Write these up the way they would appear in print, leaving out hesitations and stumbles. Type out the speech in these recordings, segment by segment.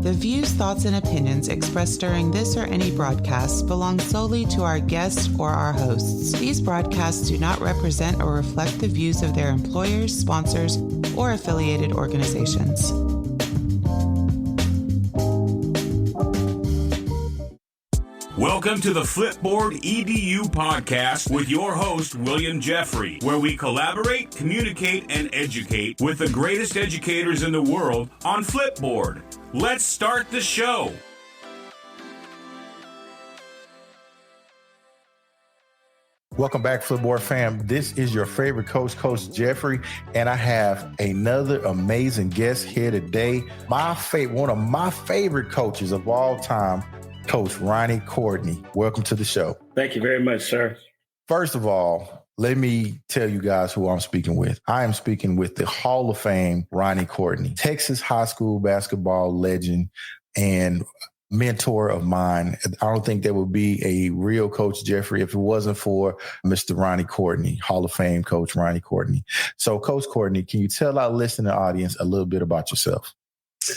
The views, thoughts, and opinions expressed during this or any broadcast belong solely to our guests or our hosts. These broadcasts do not represent or reflect the views of their employers, sponsors, or affiliated organizations. Welcome to the Flipboard EDU podcast with your host, William Jeffrey, where we collaborate, communicate, and educate with the greatest educators in the world on Flipboard. Let's start the show. Welcome back, Flipboard fam. This is your favorite coach, Coach Jeffrey, and I have another amazing guest here today. One of my favorite coaches of all time, Coach Ronnie Courtney. Welcome to the show. Thank you very much, sir. First of all, let me tell you guys who I'm speaking with. I am speaking with the Hall of Fame Ronnie Courtney, Texas high school basketball legend and mentor of mine. I don't think there would be a real Coach Jeffrey if it wasn't for Mr. Ronnie Courtney, Hall of Fame Coach Ronnie Courtney. So, Coach Courtney, can you tell our listening audience a little bit about yourself?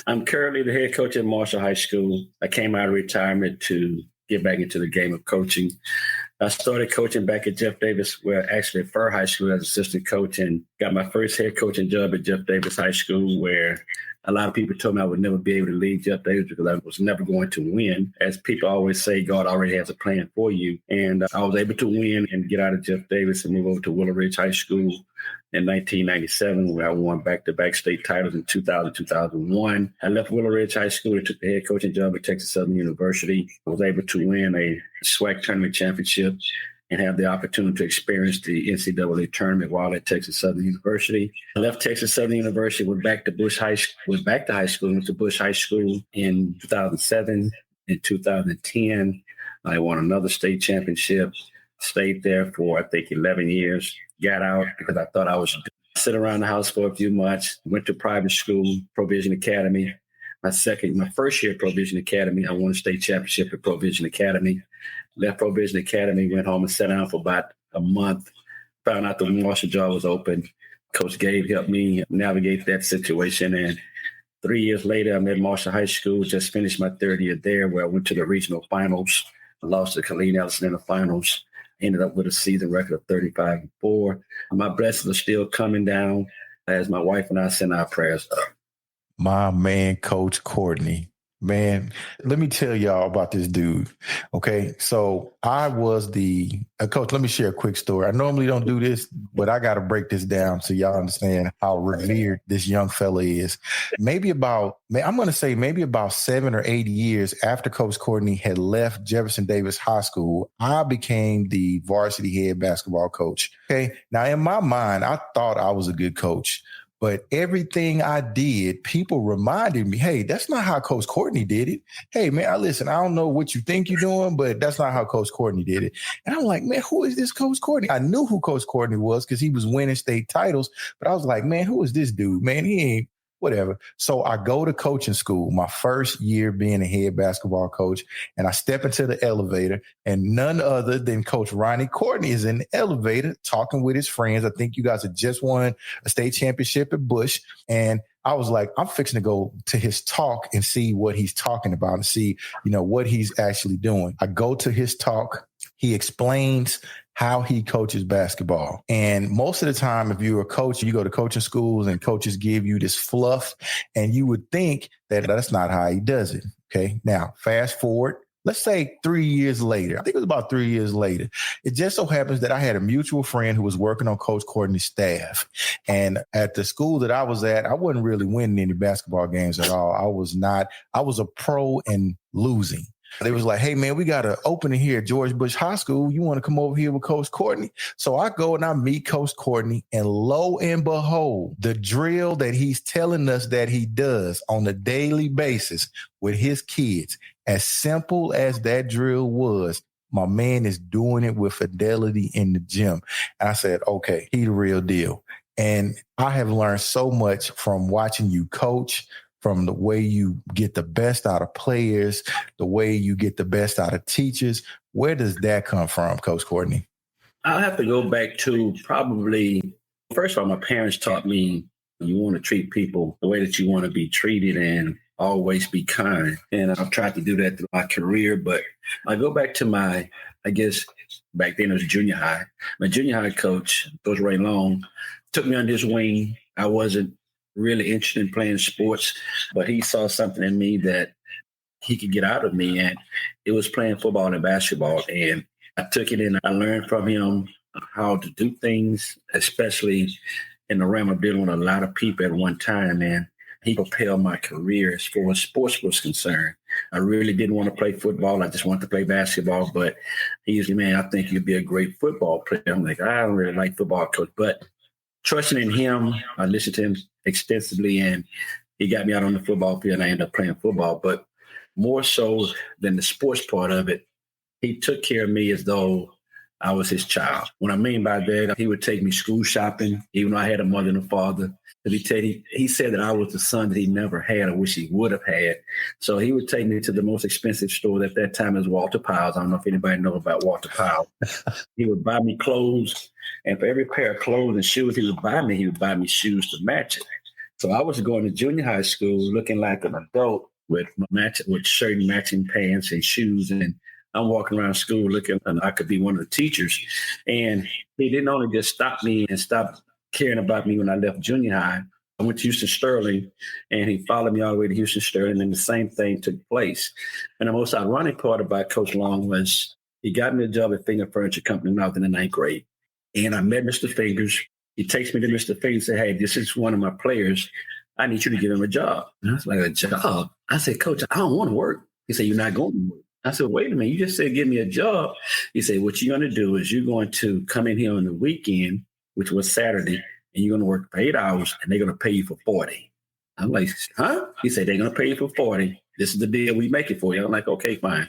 I'm currently the head coach at Marshall High School. I came out of retirement to get back into the game of coaching. I started coaching back at Jeff Davis, actually at Fur High School as assistant coach, and got my first head coaching job at Jeff Davis High School, where a lot of people told me I would never be able to leave Jeff Davis because I was never going to win. As people always say, God already has a plan for you. And I was able to win and get out of Jeff Davis and move over to Willow Ridge High School in 1997, where I won back-to-back state titles in 2000, 2001. I left Willow Ridge High School and took the head coaching job at Texas Southern University. I was able to win a SWAC tournament championship and have the opportunity to experience the NCAA tournament while at Texas Southern University. I left Texas Southern University, went back to high school, went to Bush High School in 2007. In 2010, I won another state championship, stayed there for, I think, 11 years, got out because I thought I was sit around the house for a few months, went to private school, Provision Academy. My first year at Provision Academy, I won a state championship at Provision Academy. Left Provision Academy, went home and sat down for about a month, found out the Marshall job was open. Coach Gabe helped me navigate that situation. And 3 years later, I'm at Marshall High School, just finished my third year there, where I went to the regional finals. I lost to Colleen Ellison in the finals, ended up with a season record of 35-4. My blessings are still coming down as my wife and I send our prayers up. My man, Coach Courtney. Man, let me tell y'all about this dude. Okay, so I was coach. Let me share a quick story. I normally don't do this, but I got to break this down so y'all understand how revered this young fella is. Maybe about 7 or 8 years after Coach Courtney had left Jefferson Davis High School, I became the varsity head basketball coach. Okay, now in my mind, I thought I was a good coach. But everything I did, people reminded me, hey, that's not how Coach Courtney did it. Hey, man, listen, I don't know what you think you're doing, but that's not how Coach Courtney did it. And I'm like, man, who is this Coach Courtney? I knew who Coach Courtney was because he was winning state titles. But I was like, man, who is this dude? Man, he ain't whatever. So I go to coaching school, my first year being a head basketball coach, and I step into the elevator, and none other than Coach Ronnie Courtney is in the elevator talking with his friends. I think you guys had just won a state championship at Bush. And I was like, I'm fixing to go to his talk and see what he's talking about and see, what he's actually doing. I go to his talk. He explains how he coaches basketball. And most of the time, if you're a coach, you go to coaching schools and coaches give you this fluff, and you would think that that's not how he does it. Okay. Now, fast forward, let's say 3 years later. I think it was about 3 years later. It just so happens that I had a mutual friend who was working on Coach Courtney's staff. And at the school that I was at, I wasn't really winning any basketball games at all. I was a pro and losing. They was like, hey, man, we got an opening here at George Bush High School. You want to come over here with Coach Courtney? So I go and I meet Coach Courtney, and lo and behold, the drill that he's telling us that he does on a daily basis with his kids, as simple as that drill was, my man is doing it with fidelity in the gym. And I said, okay, he the real deal. And I have learned so much from watching you coach, from the way you get the best out of players, the way you get the best out of teachers. Where does that come from, Coach Courtney? I'll have to go back to probably, first of all, my parents taught me you want to treat people the way that you want to be treated. And always be kind. And I've tried to do that through my career. But I go back to back then it was junior high. My junior high coach, Coach Ray Long, took me under his wing. I wasn't really interested in playing sports, but he saw something in me that he could get out of me. And it was playing football and basketball. And I took it in. I learned from him how to do things, especially in the realm of dealing with a lot of people at one time. And he propelled my career as far as sports was concerned. I really didn't want to play football. I just wanted to play basketball. But he was, man, I think you'd be a great football player. I'm like, I don't really like football, coach. But trusting in him, I listened to him extensively, and he got me out on the football field, and I ended up playing football. But more so than the sports part of it, he took care of me as though I was his child. What I mean by that, he would take me school shopping, even though I had a mother and a father. But he said that I was the son that he never had, I wish he would have had. So he would take me to the most expensive store at that time was Walter Powell's. I don't know if anybody knows about Walter Powell. He would buy me clothes, and for every pair of clothes and shoes he would buy me shoes to match it. So I was going to junior high school looking like an adult with shirt and matching pants and shoes, and I'm walking around school looking and I could be one of the teachers. And he didn't only just stop me and stop caring about me when I left junior high. I went to Houston Sterling, and he followed me all the way to Houston Sterling, and the same thing took place. And the most ironic part about Coach Long was he got me a job at Finger Furniture Company when I was in the 9th grade. And I met Mr. Fingers. He takes me to Mr. Fingers and said, hey, this is one of my players. I need you to give him a job. And I was like, a job? I said, Coach, I don't want to work. He said, you're not going to work. I said, wait a minute, you just said give me a job. He said, what you're going to do is you're going to come in here on the weekend, which was Saturday, and you're going to work for 8 hours, and they're going to pay you for 40. I'm like, huh? He said, they're going to pay you for 40. This is the deal we make it for you. I'm like, okay, fine.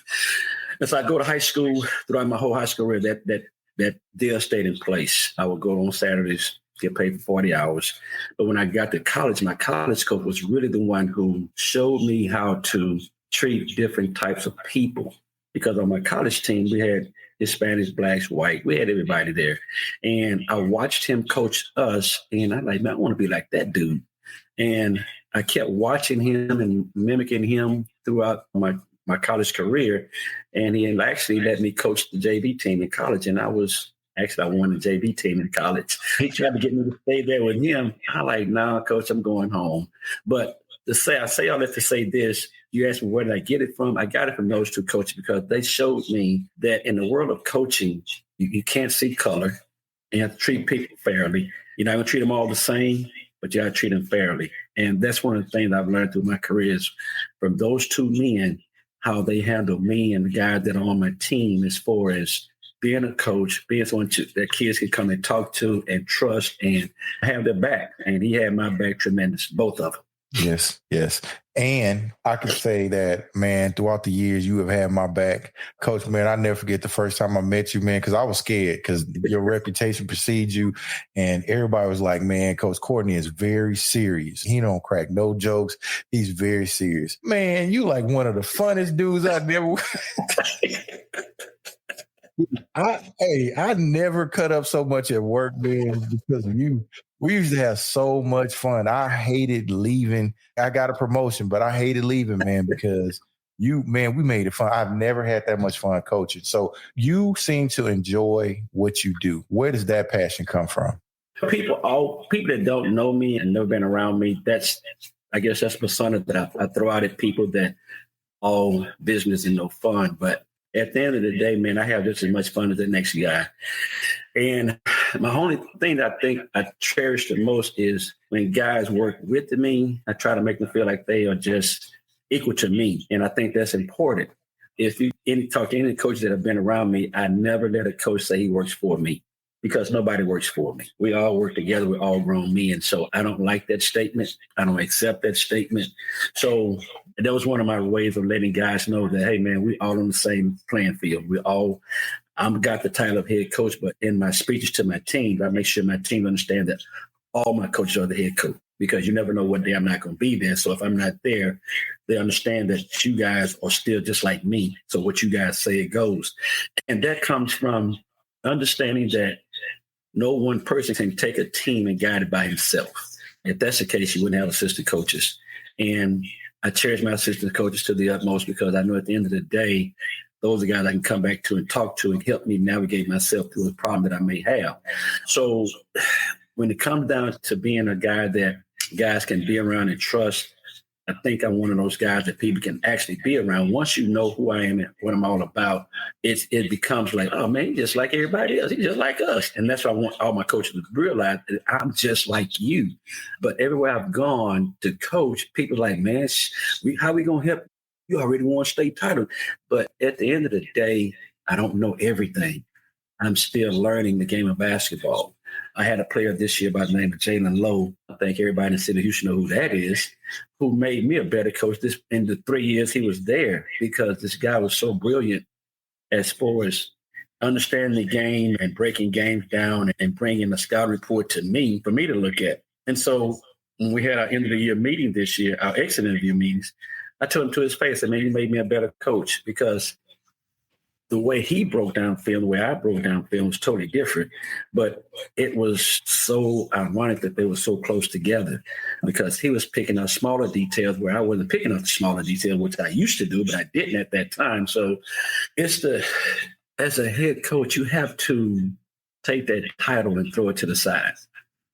And so I go to high school. Throughout my whole high school career, that deal stayed in place. I would go on Saturdays, get paid for 40 hours. But when I got to college, my college coach was really the one who showed me how to treat different types of people. Because on my college team, we had Hispanics, blacks, white. We had everybody there. And I watched him coach us, and I'm like, man, I want to be like that dude. And I kept watching him and mimicking him throughout my college career. And he actually let me coach the JV team in college. And I won the JV team in college. He tried to get me to stay there with him. I'm like, nah, coach, I'm going home. But I say all that to say this. You asked me where did I get it from? I got it from those two coaches because they showed me that in the world of coaching, you can't see color. You have to treat people fairly. You're not going to treat them all the same, but you got to treat them fairly. And that's one of the things I've learned through my career is from those two men, how they handle me and the guys that are on my team as far as being a coach, being someone that kids can come and talk to and trust and have their back. And he had my back tremendous, both of them. Yes, yes. And I can say that, man, throughout the years, you have had my back. Coach, man, I never forget the first time I met you, man, because I was scared because your reputation precedes you. And everybody was like, man, Coach Courtney is very serious. He don't crack no jokes. He's very serious. Man, you like one of the funnest dudes I never... I never cut up so much at work, man, because of you. We used to have so much fun. I hated leaving. I got a promotion, but I hated leaving, man, because we made it fun. I've never had that much fun coaching. So you seem to enjoy what you do. Where does that passion come from? People that don't know me and never been around me, I guess that's persona that I throw out at people that all business and no fun. But at the end of the day, man, I have just as much fun as the next guy. And my only thing that I think I cherish the most is when guys work with me, I try to make them feel like they are just equal to me. And I think that's important. If you talk to any coaches that have been around me, I never let a coach say he works for me because nobody works for me. We all work together. We're all grown men. So I don't like that statement. I don't accept that statement. So that was one of my ways of letting guys know that, hey, man, we all on the same playing field. I'm got the title of head coach, but in my speeches to my team, I make sure my team understand that all my coaches are the head coach because you never know what day I'm not going to be there. So if I'm not there, they understand that you guys are still just like me. So what you guys say, it goes. And that comes from understanding that no one person can take a team and guide it by himself. If that's the case, you wouldn't have assistant coaches. And I cherish my assistant coaches to the utmost because I know at the end of the day, those are guys I can come back to and talk to and help me navigate myself through a problem that I may have. So when it comes down to being a guy that guys can be around and trust, I think I'm one of those guys that people can actually be around. Once you know who I am and what I'm all about, it becomes like, oh, man, he's just like everybody else. He's just like us. And that's what I want all my coaches to realize, that I'm just like you. But everywhere I've gone to coach, people are like, man, how we going to help? You already won state title. But at the end of the day, I don't know everything. I'm still learning the game of basketball. I had a player this year by the name of Jalen Lowe. I think everybody in the city of Houston know who that is, who made me a better coach in the 3 years he was there, because this guy was so brilliant as far as understanding the game and breaking games down and bringing a scout report to me for me to look at. And so when we had our end of the year meeting this year, our exit interview meetings, I told him to his face that maybe he made me a better coach, because the way he broke down film, the way I broke down film was totally different. But it was so ironic that they were so close together, because he was picking up smaller details where I wasn't picking up the smaller details, which I used to do, but I didn't at that time. So as a head coach, you have to take that title and throw it to the side,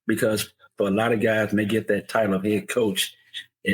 because for a lot of guys, when they get that title of head coach,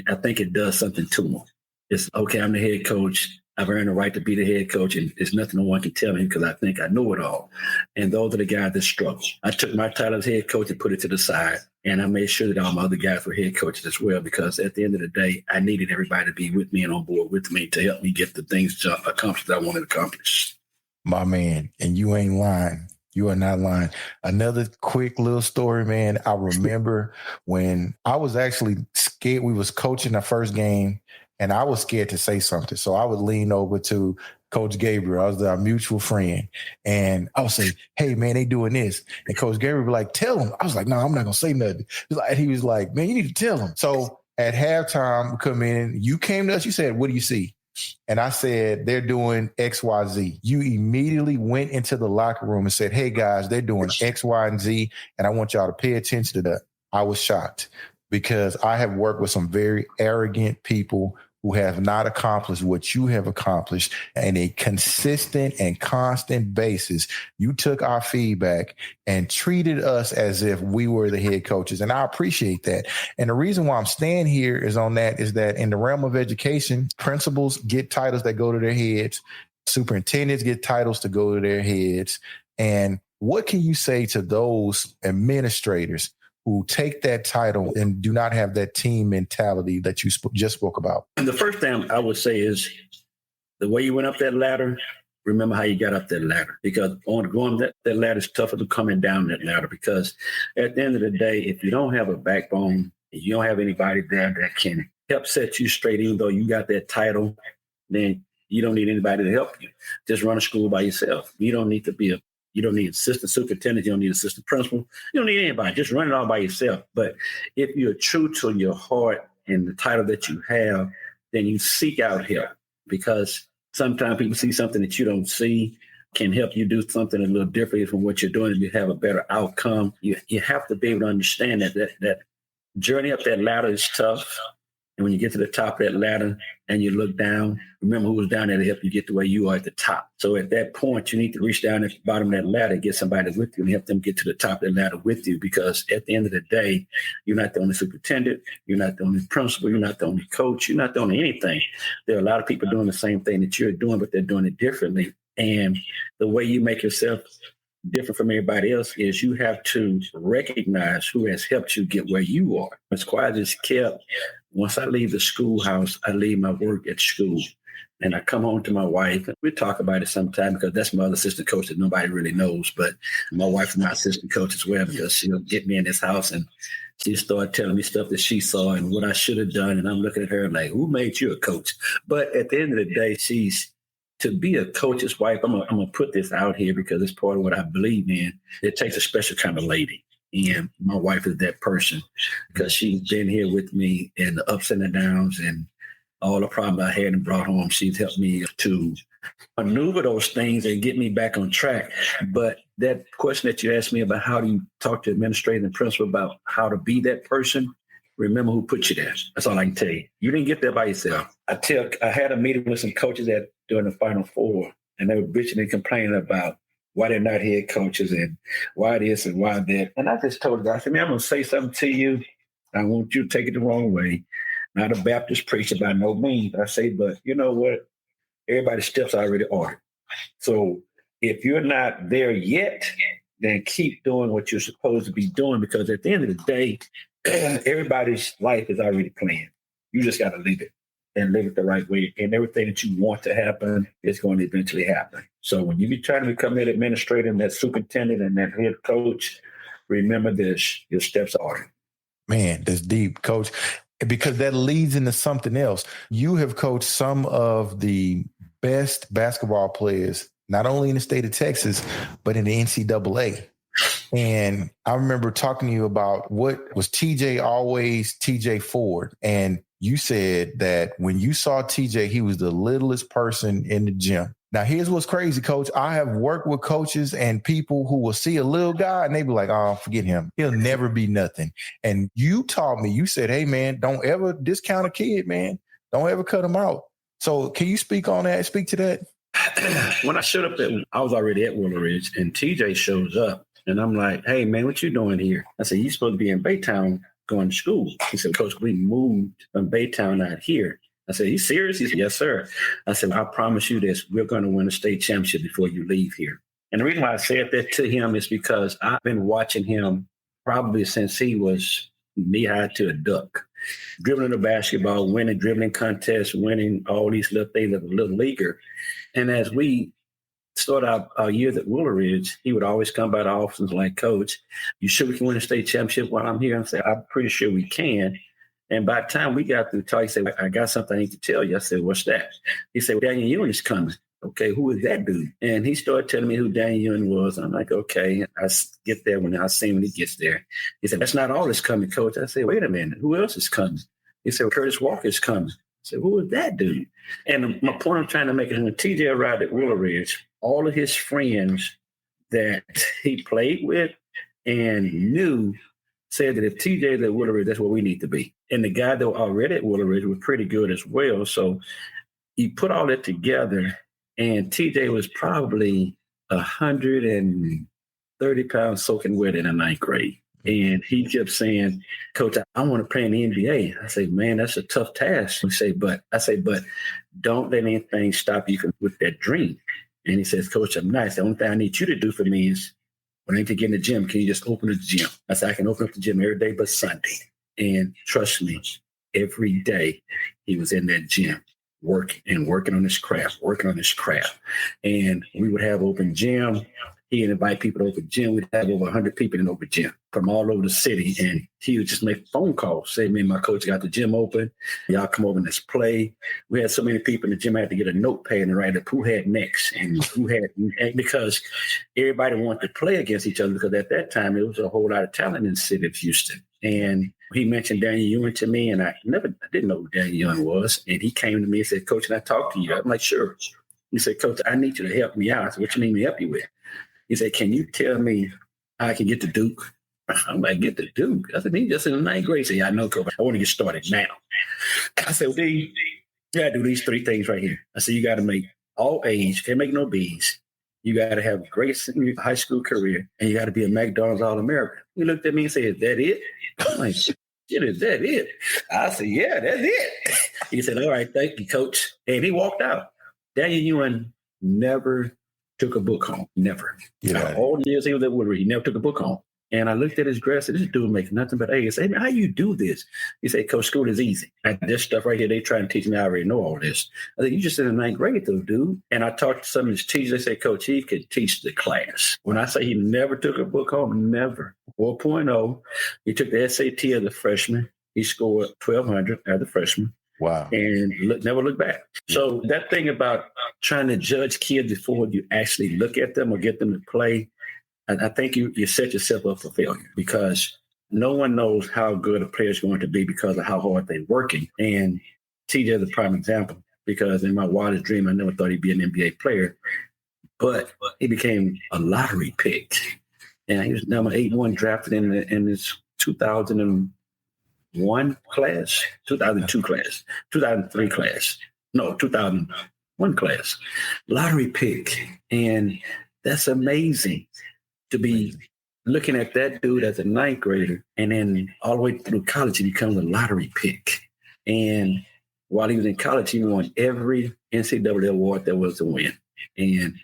I think it does something to them. It's okay, I'm the head coach. I've earned the right to be the head coach, and there's nothing no one can tell me because I think I know it all. And those are the guys that struggle. I took my title as head coach and put it to the side, and I made sure that all my other guys were head coaches as well, because at the end of the day, I needed everybody to be with me and on board with me to help me get the things accomplished that I wanted to accomplish. My man, and you ain't lying. You are not lying. Another quick little story, man. I remember when I was actually scared. We was coaching the first game, and I was scared to say something. So I would lean over to Coach Gabriel. I was our mutual friend. And I would say, hey, man, they doing this. And Coach Gabriel would be like, tell them. I was like, no, I'm not going to say nothing. He was like, man, you need to tell them. So at halftime, we come in. You came to us. You said, what do you see? And I said, they're doing X, Y, Z. You immediately went into the locker room and said, hey, guys, they're doing X, Y, and Z, and I want y'all to pay attention to that. I was shocked because I have worked with some very arrogant people who have not accomplished what you have accomplished on a consistent and constant basis. You took our feedback and treated us as if we were the head coaches. And I appreciate that. And the reason why I'm staying here is that in the realm of education, principals get titles that go to their heads. Superintendents get titles to go to their heads. And what can you say to those administrators who take that title and do not have that team mentality that you just spoke about? And the first thing I would say is the way you went up that ladder, remember how you got up that ladder, because going that ladder is tougher than coming down that ladder, because at the end of the day, if you don't have a backbone, if you don't have anybody there that can help set you straight, even though you got that title, then you don't need anybody to help you. Just run a school by yourself. You don't need assistant superintendent. You don't need assistant principal. You don't need anybody. Just run it all by yourself. But if you're true to your heart and the title that you have, then you seek out help, because sometimes people see something that you don't see, can help you do something a little differently from what you're doing, and you have a better outcome. You have to be able to understand that journey up that ladder is tough. And when you get to the top of that ladder and you look down, remember who was down there to help you get to where you are at the top. So at that point, you need to reach down at the bottom of that ladder, get somebody with you and help them get to the top of that ladder with you. Because at the end of the day, you're not the only superintendent. You're not the only principal. You're not the only coach. You're not the only anything. There are a lot of people doing the same thing that you're doing, but they're doing it differently. And the way you make yourself different from everybody else is you have to recognize who has helped you get where you are. As quiet as kept, once I leave the schoolhouse, I leave my work at school. And I come home to my wife. We talk about it sometime because that's my other assistant coach that nobody really knows. But my wife is my assistant coach as well, because she'll get me in this house and she started telling me stuff that she saw and what I should have done. And I'm looking at her like, who made you a coach? But at the end of the day, to be a coach's wife, I'm gonna put this out here because it's part of what I believe in. It takes a special kind of lady. And my wife is that person, because she's been here with me in the ups and the downs and all the problems I had and brought home. She's helped me to maneuver those things and get me back on track. But that question that you asked me about how do you talk to administrators and principal about how to be that person, remember who put you there. That's all I can tell you. You didn't get there by yourself. I had a meeting with some coaches during the Final Four, and they were bitching and complaining about why they're not head coaches and why this and why that. And I just told them, I said, man, I'm going to say something to you. I want you to take it the wrong way. Not a Baptist preacher by no means. I say, but you know what? Everybody's steps are already ordered. So if you're not there yet, then keep doing what you're supposed to be doing, because at the end of the day, everybody's life is already planned. You just got to live it and live it the right way. And everything that you want to happen is going to eventually happen. So when you be trying to become that administrator and that superintendent and that head coach, remember this, your steps are ordered. Man, that's deep, Coach, because that leads into something else. You have coached some of the best basketball players, not only in the state of Texas, but in the NCAA. And I remember talking to you about what was TJ always TJ Ford. And you said that when you saw TJ, he was the littlest person in the gym. Now, here's what's crazy, Coach. I have worked with coaches and people who will see a little guy and they be like, oh, forget him. He'll never be nothing. And you taught me, you said, hey, man, don't ever discount a kid, man. Don't ever cut him out. So can you speak on that? Speak to that. When I showed up, I was already at Willow Ridge, and TJ shows up. And I'm like, hey, man, what you doing here? I said, you supposed to be in Baytown going to school. He said, Coach, we moved from Baytown out here. I said, you serious? He said, yes, sir. I said, I promise you this, we're going to win a state championship before you leave here. And the reason why I said that to him is because I've been watching him probably since he was knee-high to a duck, dribbling the basketball, winning dribbling contests, winning all these little things as a little leaguer. And as we start our years at Willow Ridge, he would always come by the office and like, Coach, you sure we can win a state championship while I'm here? I said, I'm pretty sure we can. And by the time we got through talk, he said, I got something I need to tell you. I said, what's that? He said, well, Daniel Ewing is coming. Okay, who is that dude? And he started telling me who Daniel Ewing was. I'm like, okay. I get there when I see him when he gets there. He said, that's not all that's coming, Coach. I said, wait a minute, who else is coming? He said, Curtis Walker is coming. I said, who is that dude? And my point I'm trying to make is when TJ arrived at Willow Ridge, all of his friends that he played with and knew said that if TJ is at Willow Ridge, that's where we need to be. And the guy that were already at Willow Ridge was pretty good as well. So he put all that together, and TJ was probably 130 pounds soaking wet in the ninth grade. And he kept saying, Coach, I want to play in the NBA. I say, man, that's a tough task. But don't let anything stop you with that dream. And he says, Coach, I'm nice. The only thing I need you to do for me is when I need to get in the gym, can you just open the gym? I said, I can open up the gym every day but Sunday. And trust me, every day he was in that gym working on his craft. And we would have open gym. He'd invite people to open gym. We'd have over 100 people in open gym from all over the city. And he would just make phone calls, say, me and my coach got the gym open. Y'all come over and let's play. We had so many people in the gym, I had to get a notepad and write up who had next and who had, because everybody wanted to play against each other, because at that time, it was a whole lot of talent in the city of Houston. And he mentioned Daniel Ewing to me, and I didn't know who Daniel Ewing was. And he came to me and said, Coach, can I talk to you? I'm like, sure. He said, Coach, I need you to help me out. I said, what you need me to help you with? He said, can you tell me how I can get to Duke? I'm like, get to Duke? I said, he just in the ninth grade. He said, yeah, I know, Coach. I want to get started now. I said, well, you got to do these three things right here. I said, you got to make all A's, can't make no B's. You got to have a great senior high school career, and you got to be a McDonald's All-American. He looked at me and said, is that it? I'm like, shit, is that it? I said, yeah, that's it. He said, all right, thank you, Coach. And he walked out. Daniel Ewing never took a book home. Never. Yeah. All the years he was at Woodward, he never took a book home. And I looked at his grades and said, this dude makes nothing but A's. I said, hey, man, how you do this? He said, Coach, school is easy. This stuff right here, they try and teach me. I already know all this. I said, you just in the ninth grade, though, dude. And I talked to some of his teachers. They said, Coach, he could teach the class. When I say he never took a book home, never. 4.0. He took the SAT as a freshman. He scored 1,200 as a freshman. Wow. And never look back. So that thing about trying to judge kids before you actually look at them or get them to play, I think you set yourself up for failure, because no one knows how good a player is going to be because of how hard they're working. And TJ is a prime example, because in my wildest dream, I never thought he'd be an NBA player, but he became a lottery pick. And he was number 81 drafted in his 2001 2001 class, 2002 class, 2003 class, no, 2001 class, lottery pick. And that's amazing to be looking at that dude as a ninth grader, and then all the way through college, he becomes a lottery pick. And while he was in college, he won every NCAA award there was to win. And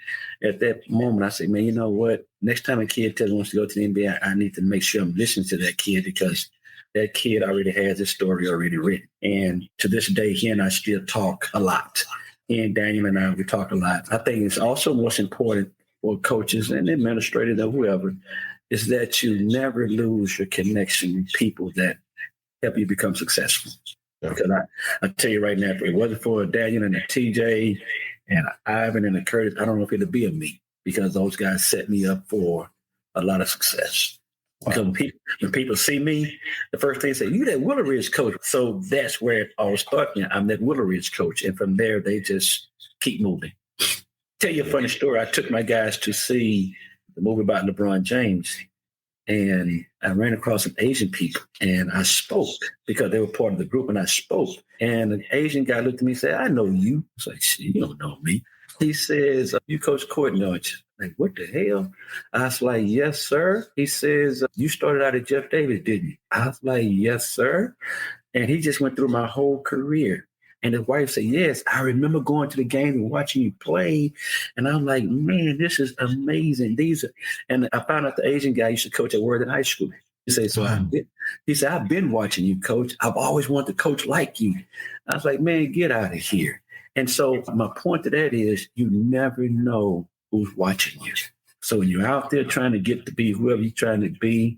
at that moment, I said, man, you know what? Next time a kid tells me wants to go to the NBA, I need to make sure I'm listening to that kid, because that kid already has his story already written. And to this day, he and I still talk a lot. And Daniel and I, we talk a lot. I think it's also most important for coaches and administrators or whoever is that you never lose your connection with people that help you become successful. Yeah. Because I tell you right now, if it wasn't for Daniel and the TJ and Ivan and the Curtis, I don't know if it'd be a me, because those guys set me up for a lot of success. Wow. Because when people see me, the first thing they say, you that Willow Ridge coach. So that's where it all started. I'm that Willow Ridge coach. And from there, they just keep moving. Tell you a funny story. I took my guys to see the movie about LeBron James, and I ran across some Asian people, and I spoke because they were part of the group, and I spoke. And an Asian guy looked at me and said, I know you. I was like, shit, you don't know me. He says, you Coach Courtney, aren't you? Like, what the hell? I was like, yes, sir. He says, you started out at Jeff Davis, didn't you? I was like, yes, sir. And he just went through my whole career. And his wife said, yes, I remember going to the game and watching you play. And I'm like, man, this is amazing. And I found out the Asian guy used to coach at Worthing High School. He said, he said, I've been watching you, coach. I've always wanted to coach like you. I was like, man, get out of here. And so my point to that is you never know who's watching you. So when you're out there trying to get to be whoever you're trying to be,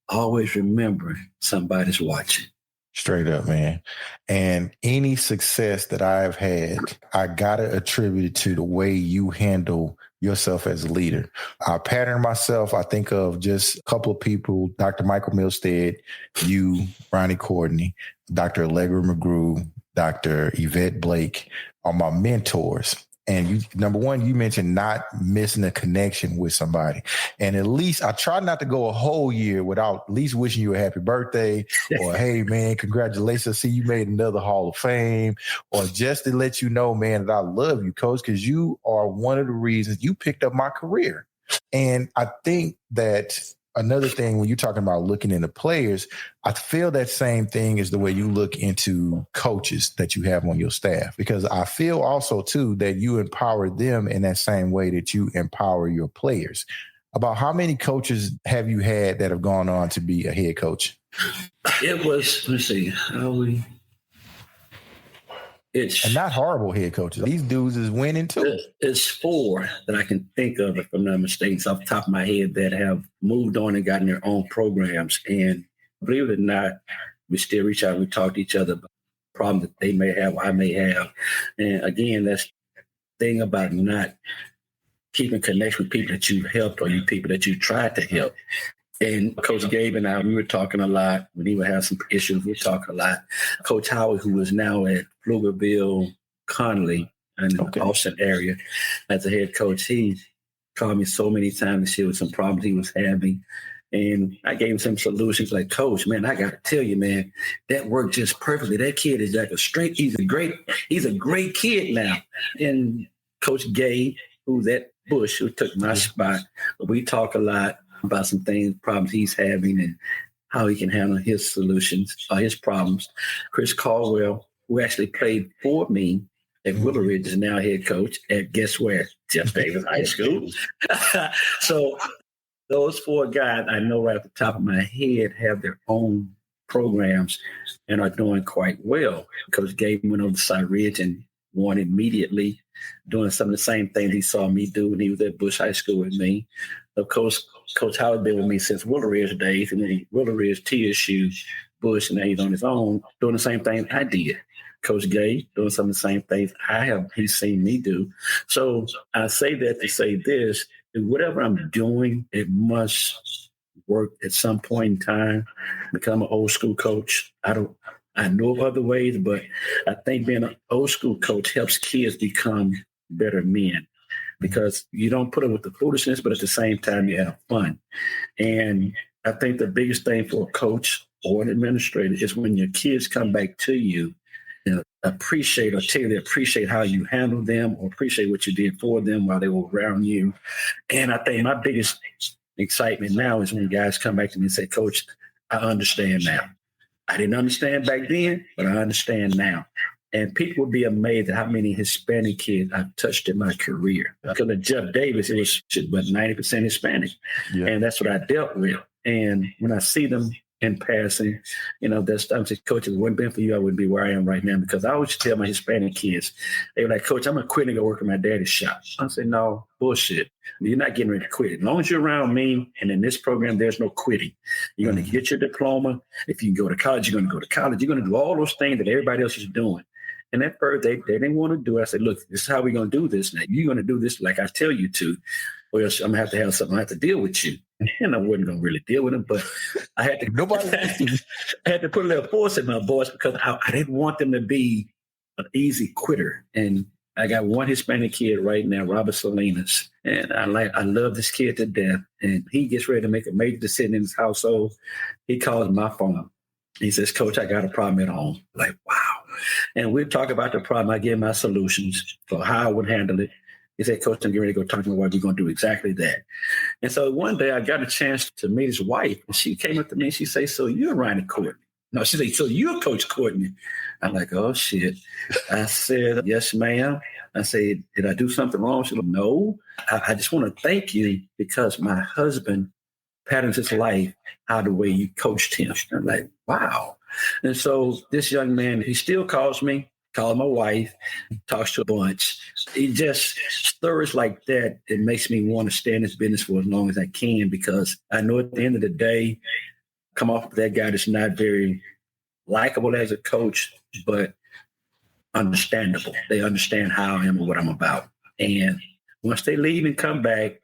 always remember somebody's watching. Straight up, man. And any success that I've had, I got to attribute it to the way you handle yourself as a leader. I pattern myself. I think of just a couple of people, Dr. Michael Milstead, you, Ronnie Courtney, Dr. Allegra McGrew, Dr. Yvette Blake are my mentors. And you, number one, you mentioned not missing a connection with somebody. And at least I try not to go a whole year without at least wishing you a happy birthday or, hey, man, congratulations. See, you made another Hall of Fame, or just to let you know, man, that I love you, coach, because you are one of the reasons you picked up my career. And I think that another thing, when you're talking about looking into players, I feel that same thing is the way you look into coaches that you have on your staff, because I feel also, too, that you empower them in that same way that you empower your players. About how many coaches have you had that have gone on to be a head coach? It was, let's see, and not horrible head coaches. These dudes is winning too. It's 4 that I can think of, if I'm not mistaken, off the top of my head, that have moved on and gotten their own programs. And believe it or not, we still reach out and we talk to each other about problems that they may have, I may have. And again, that's the thing about not keeping connection with people that you've helped or you people that you tried to help. And Coach Gabe and I, we were talking a lot. When he would have some issues, we talk a lot. Coach Howard, who is now at Pflugerville, Connolly, in the Austin area, as a head coach, he called me so many times to share with some problems he was having. And I gave him some solutions like, Coach, man, I got to tell you, man, that worked just perfectly. That kid is like he's a great kid now. And Coach Gabe, who's at Bush, who took my spot, we talk a lot about some things, problems he's having, and how he can handle his solutions, his problems. Chris Caldwell, who actually played for me at Willow Ridge, is now head coach at, guess where? Jeff Davis High School. So those 4 guys, I know right off the top of my head, have their own programs and are doing quite well. Coach Gabe went over to Cy Ridge and won immediately, doing some of the same things he saw me do when he was at Bush High School with me. Of course, Coach Howard been with me since Willow Ridge days, and then Willow Ridge, TSU, Bush, and now he's on his own, doing the same thing I did. Coach Gay doing some of the same things he's seen me do. So I say that to say this: whatever I'm doing, it must work at some point in time. Become an old school coach. I know of other ways, but I think being an old school coach helps kids become better men, because you don't put up with the foolishness, but at the same time, you have fun. And I think the biggest thing for a coach or an administrator is when your kids come back to you and appreciate or tell you they appreciate how you handle them or appreciate what you did for them while they were around you. And I think my biggest excitement now is when guys come back to me and say, Coach, I understand now. I didn't understand back then, but I understand now. And people would be amazed at how many Hispanic kids I've touched in my career. Because of Jeff Davis, it was but 90% Hispanic. Yeah. And that's what I dealt with. And when I see them in passing, that's I'm saying, Coach, if it wouldn't been for you, I wouldn't be where I am right now. Because I always tell my Hispanic kids, they were like, Coach, I'm going to quit and go work at my daddy's shop. I say, no, bullshit. You're not getting ready to quit. As long as you're around me and in this program, there's no quitting. You're going to get your diploma. If you can go to college, you're going to go to college. You're going to do all those things that everybody else is doing. And at first, they didn't want to do it. I said, look, this is how we're going to do this. Now, you're going to do this like I tell you to, or else I'm going to have something I have to deal with you. And I wasn't going to really deal with them, but I had to. I had to put a little force in my voice because I didn't want them to be an easy quitter. And I got one Hispanic kid right now, Robert Salinas, and I love this kid to death. And he gets ready to make a major decision in his household. He calls my phone. He says, Coach, I got a problem at home. Like, wow. And we talk about the problem. I give my solutions for how I would handle it. He said, Coach, I'm getting ready to go talk to my wife. We're going to do exactly that. And so one day I got a chance to meet his wife. And she came up to me and she said, so you're Ronnie Courtney. No, she said, so you're Coach Courtney. I'm like, oh, shit. I said, yes, ma'am. I said, did I do something wrong? She said, no. I just want to thank you because my husband patterns his life how the way you coached him. I'm like, wow. And so this young man, he still calls me, calls my wife, talks to a bunch. He just stirs like that. It makes me want to stay in this business for as long as I can because I know at the end of the day, come off with that guy that's not very likable as a coach, but understandable. They understand how I am and what I'm about. And once they leave and come back,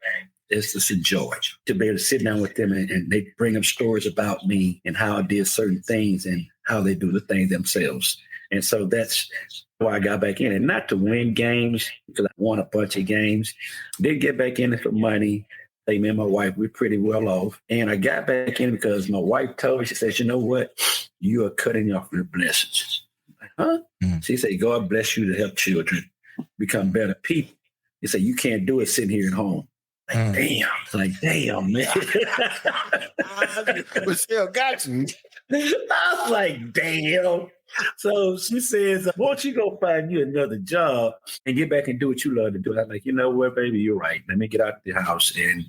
it's just a joy to be able to sit down with them and they bring up stories about me and how I did certain things and how they do the things themselves. And so that's why I got back in it. Not to win games, because I won a bunch of games. Did get back in it for money. Me and my wife, we're pretty well off. And I got back in because my wife told me, she says, you know what? You are cutting off your blessings. Like, huh? Mm. She said, God bless you to help children become better people. He said, you can't do it sitting here at home. Like, damn, man. Michelle got you. I was like, damn. So she says, why don't you go find you another job and get back and do what you love to do? I'm like, you know what, baby, you're right. Let me get out of the house and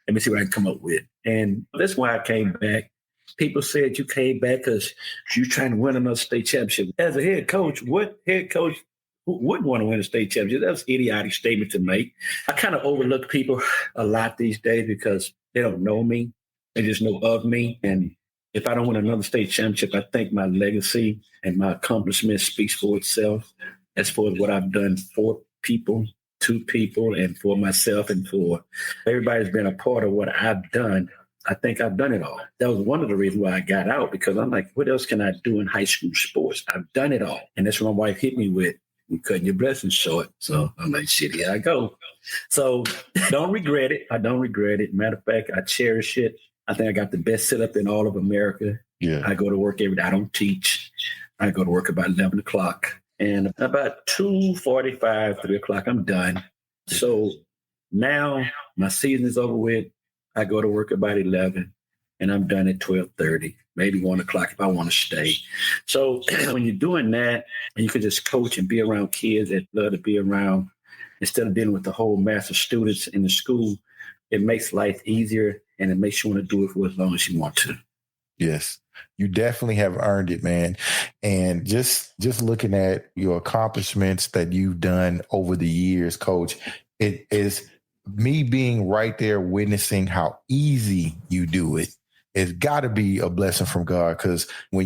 let me see what I can come up with. And that's why I came back. People said you came back because you're trying to win another state championship. As a head coach, what head coach wouldn't want to win a state championship? That was an idiotic statement to make. I kind of overlook people a lot these days because they don't know me. They just know of me. And if I don't win another state championship, I think my legacy and my accomplishment speaks for itself as far as what I've done for people, to people, and for myself, and for everybody's been a part of what I've done. I think I've done it all. That was one of the reasons why I got out, because I'm like, what else can I do in high school sports? I've done it all. And that's what my wife hit me with. You're cutting your blessings short. So I'm like, shit, here I go. So don't regret it. I don't regret it. Matter of fact, I cherish it. I think I got the best setup in all of America. Yeah. I go to work every day. I don't teach. I go to work about 11 o'clock. And about 2:45, 3 o'clock, I'm done. So now my season is over with. I go to work about 11, and I'm done at 12:30, maybe 1 o'clock if I want to stay. So when you're doing that, and you can just coach and be around kids that love to be around, instead of dealing with the whole mass of students in the school, it makes life easier, and it makes you want to do it for as long as you want to. Yes, you definitely have earned it, man. And just looking at your accomplishments that you've done over the years, Coach, it is me being right there witnessing how easy you do it. It's got to be a blessing from God, because I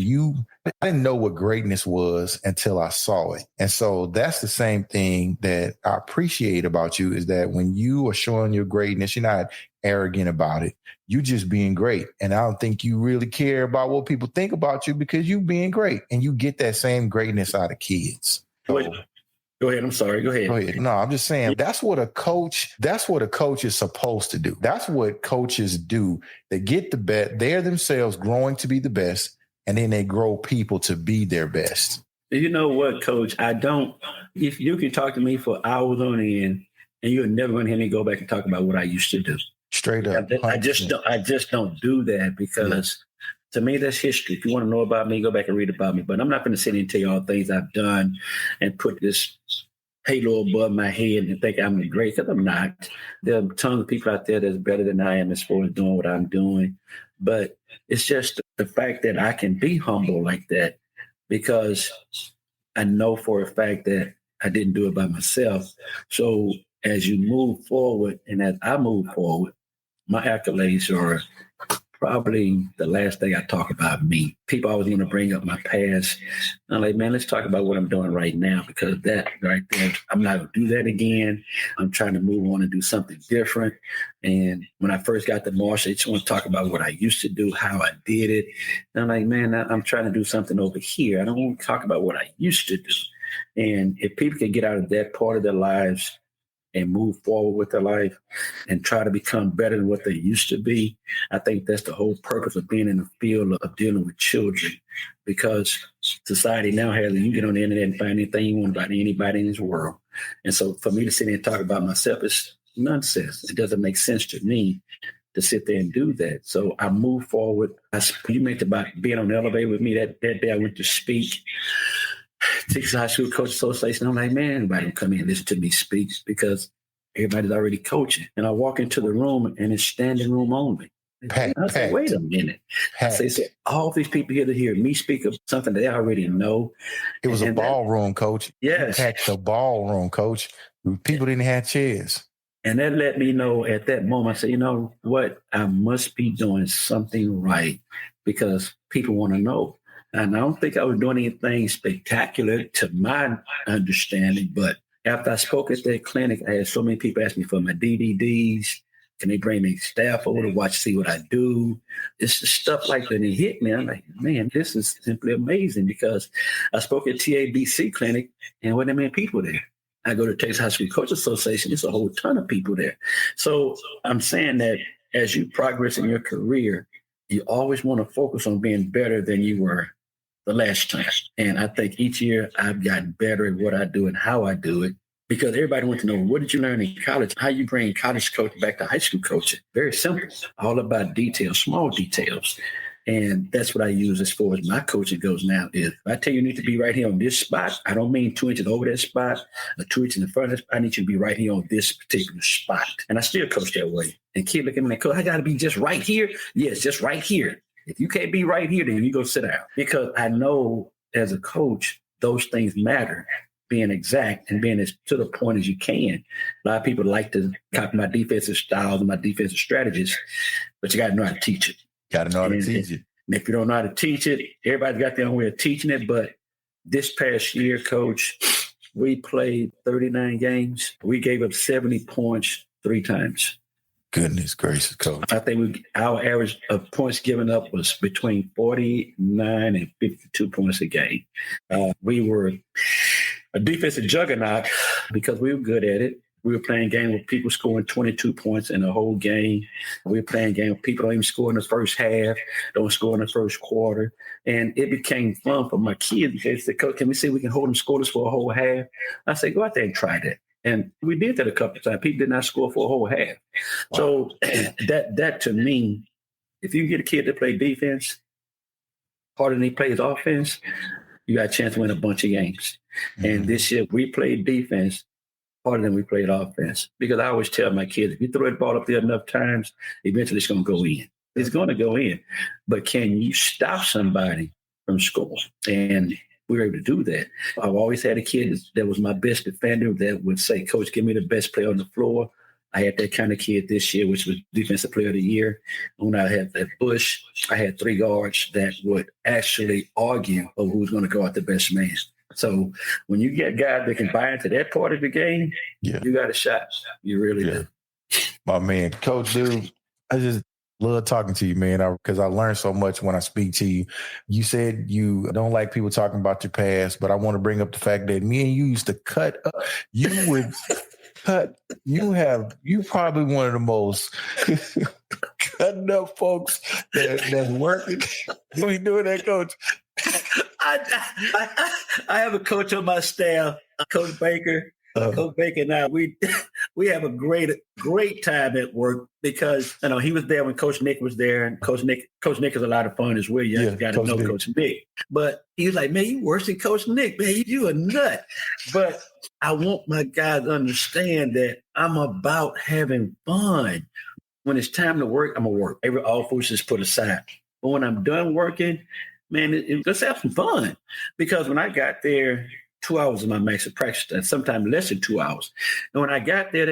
didn't know what greatness was until I saw it. And so that's the same thing that I appreciate about you, is that when you are showing your greatness, you're not arrogant about it. You just being great. And I don't think you really care about what people think about you, because you being great, and you get that same greatness out of kids. Go ahead. I'm sorry. Go ahead. No, I'm just saying that's what a coach is supposed to do. That's what coaches do. They get the best. They're themselves growing to be the best. and then they grow people to be their best. You know what, Coach? If you can talk to me for hours on end, and you're never going to hear me go back and talk about what I used to do. Straight up. I just don't do that because to me, that's history. If you want to know about me, go back and read about me. But I'm not going to sit here and tell you all the things I've done and put this halo above my head and think I'm great, because I'm not. There are tons of people out there that's better than I am as far as doing what I'm doing. But it's just the fact that I can be humble like that, because I know for a fact that I didn't do it by myself. So as you move forward, and as I move forward, my accolades are probably the last thing I talk about me. People always want to bring up my past. I'm like, man, let's talk about what I'm doing right now, because that right there, I'm not going to do that again. I'm trying to move on and do something different. And when I first got to Marshall, I just want to talk about what I used to do, how I did it. And I'm like, man, I'm trying to do something over here. I don't want to talk about what I used to do. And if people can get out of that part of their lives and move forward with their life and try to become better than what they used to be, I think that's the whole purpose of being in the field of dealing with children. Because society now has, you get on the internet and find anything you want about anybody in this world. And so for me to sit there and talk about myself is nonsense. It doesn't make sense to me to sit there and do that. So I move forward. You mentioned about being on the elevator with me that day I went to speak. Texas High School Coach Association. I'm like, man, anybody can come in and listen to me speak, because everybody's already coaching. And I walk into the room and it's standing room only. I say, wait a minute. I say, so all these people here to hear me speak of something they already know. It was a ballroom, Coach. Yes. Packed the ballroom, Coach. People didn't have chairs. And that let me know at that moment, I said, you know what? I must be doing something right, because people want to know. And I don't think I was doing anything spectacular to my understanding, but after I spoke at that clinic, I had so many people ask me for my DVDs. Can they bring me staff over to see what I do? It's the stuff like that. And it hit me. I'm like, man, this is simply amazing, because I spoke at TABC clinic and what many people there. I go to Texas High School Coach Association. There's a whole ton of people there. So I'm saying that as you progress in your career, you always want to focus on being better than you were the last time. And I think each year I've gotten better at what I do and how I do it, because everybody wants to know, what did you learn in college? How you bring college coaching back to high school coaching? Very simple. All about details, small details. And that's what I use as far as my coaching goes now. If I tell you need to be right here on this spot, I don't mean 2 inches over that spot or 2 inches in front of this. I need you to be right here on this particular spot. And I still coach that way. And keep looking at me like, Coach, I got to be just right here. Yes, just right here. If you can't be right here, then you go sit down. Because I know as a coach, those things matter, being exact and being as to the point as you can. A lot of people like to copy my defensive styles and my defensive strategies, but you got to know how to teach it. Got to know how to teach it. And if you don't know how to teach it, everybody's got their own way of teaching it. But this past year, Coach, we played 39 games. We gave up 70 points 3 times. Goodness gracious, Coach. I think our average of points given up was between 49 and 52 points a game. We were a defensive juggernaut because we were good at it. We were playing a game with people scoring 22 points in the whole game. We were playing a game with people don't even score in the first half, don't score in the first quarter. And it became fun for my kids. They said, Coach, can we see if we can hold them scoreless for a whole half? I said, go out there and try that. And we did that a couple of times. People did not score for a whole half. Wow. So that to me, if you get a kid to play defense harder than he plays offense, you got a chance to win a bunch of games. Mm-hmm. And this year we played defense harder than we played offense. Because I always tell my kids, if you throw the ball up there enough times, eventually it's going to go in. It's going to go in. But can you stop somebody from scoring? And we were able to do that. I've always had a kid that was my best defender that would say, Coach, give me the best player on the floor. I had that kind of kid this year, which was Defensive Player of the Year. When I had that Bush, I had 3 guards that would actually argue over who's going to go out the best man. So when you get guys that can buy into that part of the game, you got a shot. You really do. My man, Coach, dude, I just love talking to you, man, because I learned so much when I speak to you. You said you don't like people talking about your past, but I want to bring up the fact that me and you used to cut up. You would You probably one of the most cutting up folks that's working. You ain't doing that, Coach. I have a coach on my staff, Coach Baker. Coach Baker and I, we have a great time at work because he was there when Coach Nick was there, and Coach Nick is a lot of fun as well. You got to know Nick. Coach Nick, but he was like, man, you worse than Coach Nick, man. You a nut. But I want my guys to understand that I'm about having fun. When it's time to work, I'm gonna work. All foolishness put aside. But when I'm done working, man, let's have some fun. Because when I got there, 2 hours of my max of practice, and sometimes less than 2 hours. And when I got there,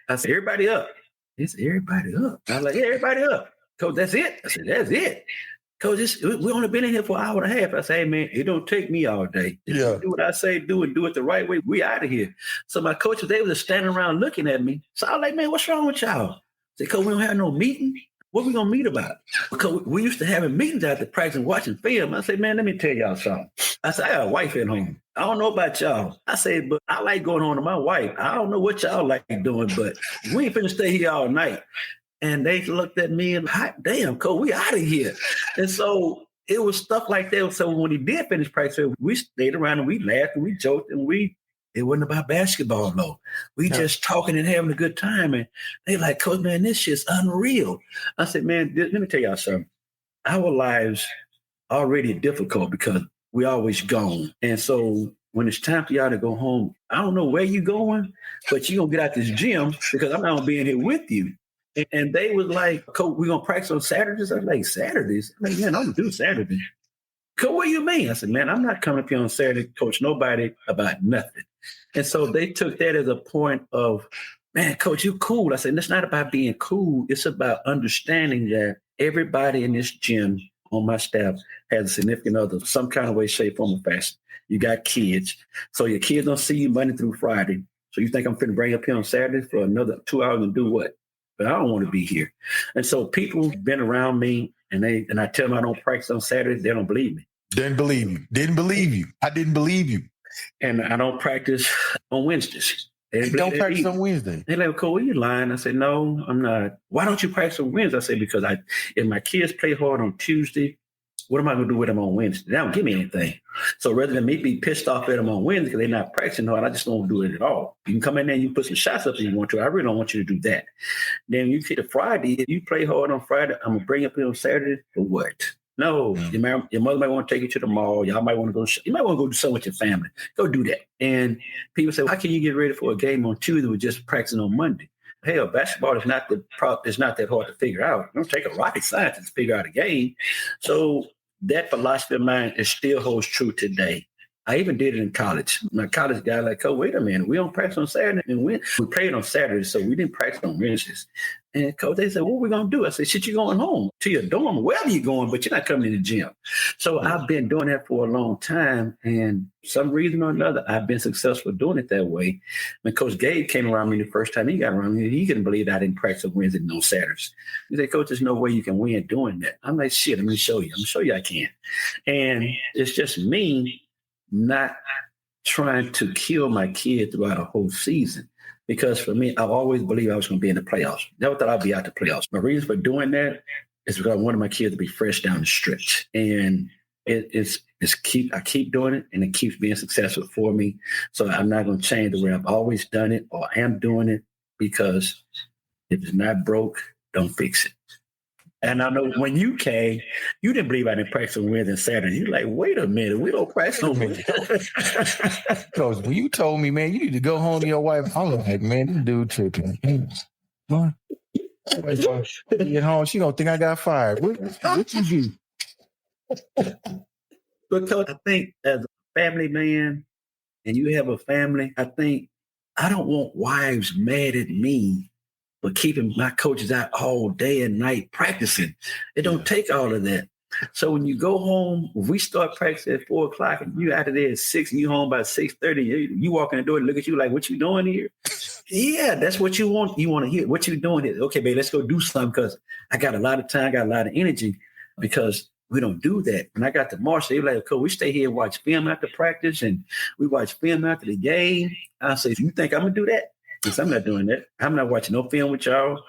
I said, everybody up. He said, everybody up. I was like, yeah, everybody up. Coach, that's it. I said, that's it. Coach, we only been in here for an hour and a half. I said, hey, man, it don't take me all day. Do what I say, do it the right way. We out of here. So my coaches, they were just standing around looking at me. So I was like, man, what's wrong with y'all? I said, Coach, we don't have no meeting. What we gonna meet about? Because we used to having meetings after practice and watching film. I said, man, let me tell y'all something. I said, I got a wife at home. I don't know about y'all. I said, but I like going home to my wife. I don't know what y'all like doing, but we ain't finna stay here all night. And they looked at me and, hot damn, Cole, we out of here. And so it was stuff like that. So when he did finish practice, we stayed around and we laughed and we joked and it wasn't about basketball, though. We just talking and having a good time. And they like, Coach, man, this shit's unreal. I said, man, let me tell y'all something. Our lives already difficult because we always gone. And so when it's time for y'all to go home, I don't know where you going, but you're going to get out this gym because I'm not going to be in here with you. And they was like, Coach, we're going to practice on Saturdays? I was like, Saturdays? I'm like, man, I'm going to do Saturday. Coach, what do you mean? I said, man, I'm not coming up here on Saturday to coach nobody about nothing. And so they took that as a point of, man, Coach, you cool. I said, it's not about being cool. It's about understanding that everybody in this gym on my staff has a significant other, some kind of way, shape, form, or fashion. You got kids. So your kids don't see you Monday through Friday. So you think I'm finna bring up here on Saturday for another 2 hours and do what? But I don't want to be here. And so people been around me and I tell them I don't practice on Saturdays. They don't believe me. Didn't believe you. I didn't believe you. And I don't practice on Wednesdays. They don't practice on Wednesday. They're like, Cole, you lying? I said, no, I'm not. Why don't you practice on Wednesday? I said, because if my kids play hard on Tuesday, what am I going to do with them on Wednesday? They don't give me anything. So rather than me be pissed off at them on Wednesday because they're not practicing hard, I just don't do it at all. You can come in there and you put some shots up if you want to. I really don't want you to do that. Then you get a Friday. If you play hard on Friday, I'm going to bring you up here on Saturday for what? No, your mother might want to take you to the mall. Y'all might want to go. You might want to go do something with your family. Go do that. And people say, well, how can you get ready for a game on Tuesday with just practicing on Monday? Hell, basketball is not that hard to figure out. It don't take a rocket scientist to figure out a game. So that philosophy of mine still holds true today. I even did it in college. My college guy like, oh, wait a minute. We don't practice on Saturday. And we played on Saturdays, so we didn't practice on Wednesdays. And Coach, they said, what are we going to do? I said, shit, you're going home to your dorm, wherever you're going, but you're not coming to the gym. So I've been doing that for a long time. And some reason or another, I've been successful doing it that way. When Coach Gabe came around me the first time he got around me, he couldn't believe I didn't practice on Wednesdays and on Saturdays. He said, Coach, there's no way you can win doing that. I'm like, shit, I'm going to show you. I'm going to show you I can. And it's just me not trying to kill my kid throughout a whole season. Because for me, I've always believed I was going to be in the playoffs. Never thought I'd be out the playoffs. My reason for doing that is because I wanted my kids to be fresh down the stretch. And I keep doing it, and it keeps being successful for me. So I'm not going to change the way I've always done it or am doing it, because if it's not broke, don't fix it. And I know when you came, you didn't believe I didn't practice on Wednesday and Saturday. You're like, wait a minute, we don't practice on Wednesday. Because when you told me, man, you need to go home to your wife, I was like, man, this dude tripping. Get home, she don't think I got fired. What you do? Because I think as a family man, and you have a family, I think I don't want wives mad at me for keeping my coaches out all day and night practicing. It don't take all of that. So when you go home, if we start practicing at 4:00 and you out of there at 6 and you home by 6:30, you walk in the door and look at you like, what you doing here? Yeah, that's what you want. You want to hear what you doing here. Okay, babe, let's go do something, because I got a lot of time, got a lot of energy, because we don't do that. When I got to Marshall, they were like, cool, we stay here and watch film after practice, and we watch film after the game. I say, you think I'm going to do that? He said, I'm not doing that. I'm not watching no film with y'all.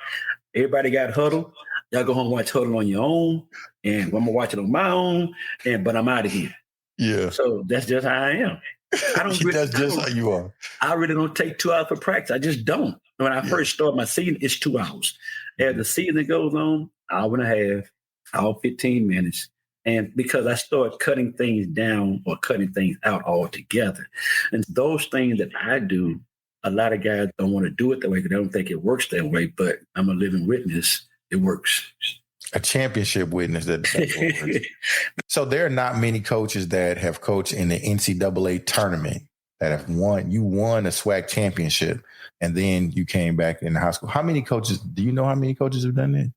Everybody got huddle. Y'all go home and watch huddle on your own. And I'm going to watch it on my own. But I'm out of here. Yeah. So that's just how I am. That's just how you are. I really don't take 2 hours for practice. I just don't. When I first start my season, it's 2 hours. As the season goes on, hour and a half, hour 15 minutes. And because I start cutting things down or cutting things out altogether. And those things that I do, a lot of guys don't want to do it that way because they don't think it works that way. But I'm a living witness. It works. A championship witness. So there are not many coaches that have coached in the NCAA tournament that have won. You won a SWAC championship, and then you came back in high school. How many coaches? Do you know how many coaches have done that?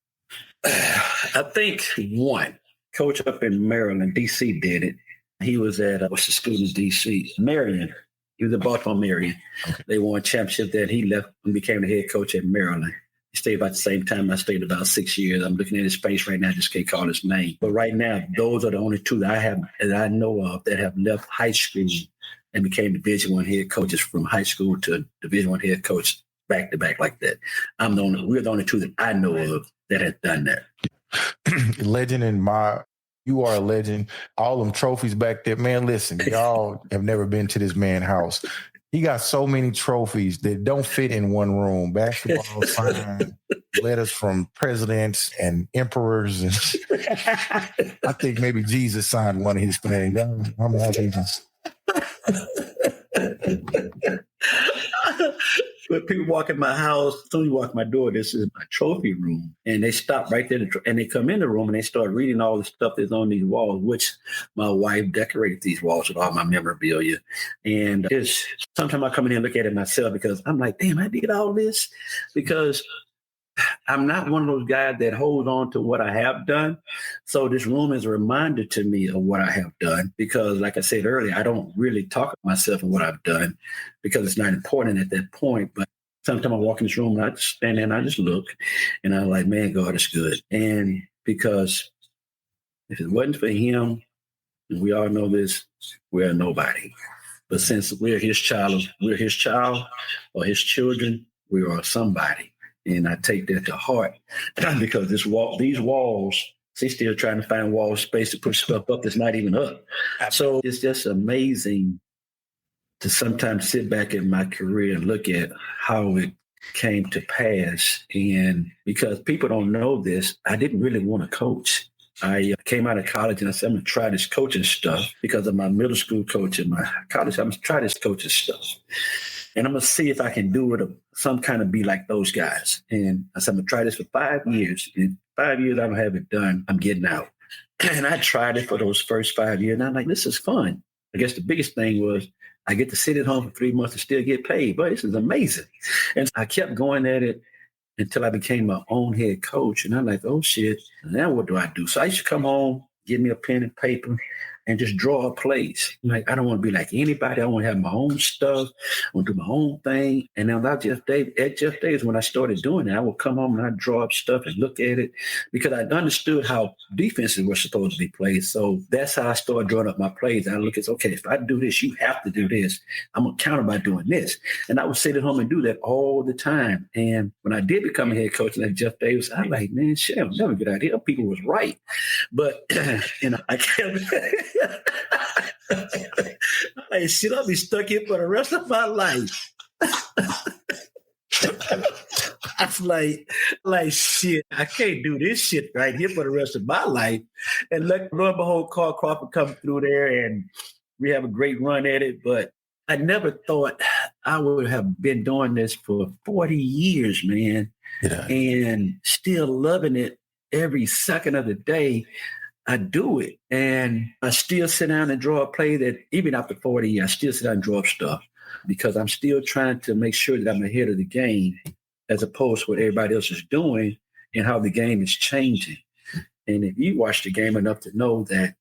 I think one coach up in Maryland, D.C. did it. He was at what's the school in D.C. Marion. He was at Baltimore Marion. Okay. They won a championship there. He left and became the head coach at Maryland. He stayed about the same time. I stayed about 6 years. I'm looking at his face right now. I just can't call his name. But right now, those are the only two that I know of that have left high school and became Division I head coaches from high school to Division I head coach back to back like that. We're the only two that I know of that have done that. Legend you are a legend. All them trophies back there, man. Listen, y'all have never been to this man's house. He got so many trophies that don't fit in one room. Basketball sign, letters from presidents and emperors. And I think maybe Jesus signed one of his things. I'm happy. But people walk in my house, as soon as you walk in my door, this is my trophy room. And they stop right there and they come in the room and they start reading all the stuff that's on these walls, which my wife decorated these walls with all my memorabilia. And sometimes I come in here and look at it myself because I'm like, damn, I did all this. Because I'm not one of those guys that holds on to what I have done. So this room is a reminder to me of what I have done because, like I said earlier, I don't really talk about myself and what I've done because it's not important at that point. But sometimes I walk in this room and I just stand there and I just look and I'm like, man, God is good. And because if it wasn't for him, and we all know this, we're nobody. But since we're his child or his children, we are somebody. And I take that to heart because these walls, they're still trying to find wall space to put stuff up that's not even up. So it's just amazing to sometimes sit back in my career and look at how it came to pass. And because people don't know this, I didn't really want to coach. I came out of college and I said, I'm going to try this coaching stuff because of my middle school coach and my college. I'm going to try this coaching stuff. And I'm going to see if I can do it some kind of be like those guys. And I said, I'm going to try this for 5 years. In 5 years, I don't have it done. I'm getting out. And I tried it for those first 5 years. And I'm like, this is fun. I guess the biggest thing was I get to sit at home for 3 months and still get paid. But this is amazing. And I kept going at it until I became my own head coach. And I'm like, oh, shit. Now what do I do? So I used to come home, give me a pen and paper, and just draw a plays. Like, I don't want to be like anybody. I want to have my own stuff. I want to do my own thing. And then at Jeff Davis, when I started doing that, I would come home and I'd draw up stuff and look at it because I understood how defenses were supposed to be played. So that's how I started drawing up my plays. I look at, okay, if I do this, you have to do this. I'm going to counter by doing this. And I would sit at home and do that all the time. And when I did become a head coach like Jeff Davis, I was like, man, shit, I'll never get out here. People was right. But, I kept... Hey, shit, I'll be stuck here for the rest of my life. I was like, shit, I can't do this shit right here for the rest of my life. And lo and behold, Carl Crawford come through there and we have a great run at it. But I never thought I would have been doing this for 40 years, man. Yeah. And still loving it every second of the day. I do it. And I still sit down and draw a play that even after 40 years, I still sit down and draw up stuff because I'm still trying to make sure that I'm ahead of the game as opposed to what everybody else is doing and how the game is changing. And if you watch the game enough to know that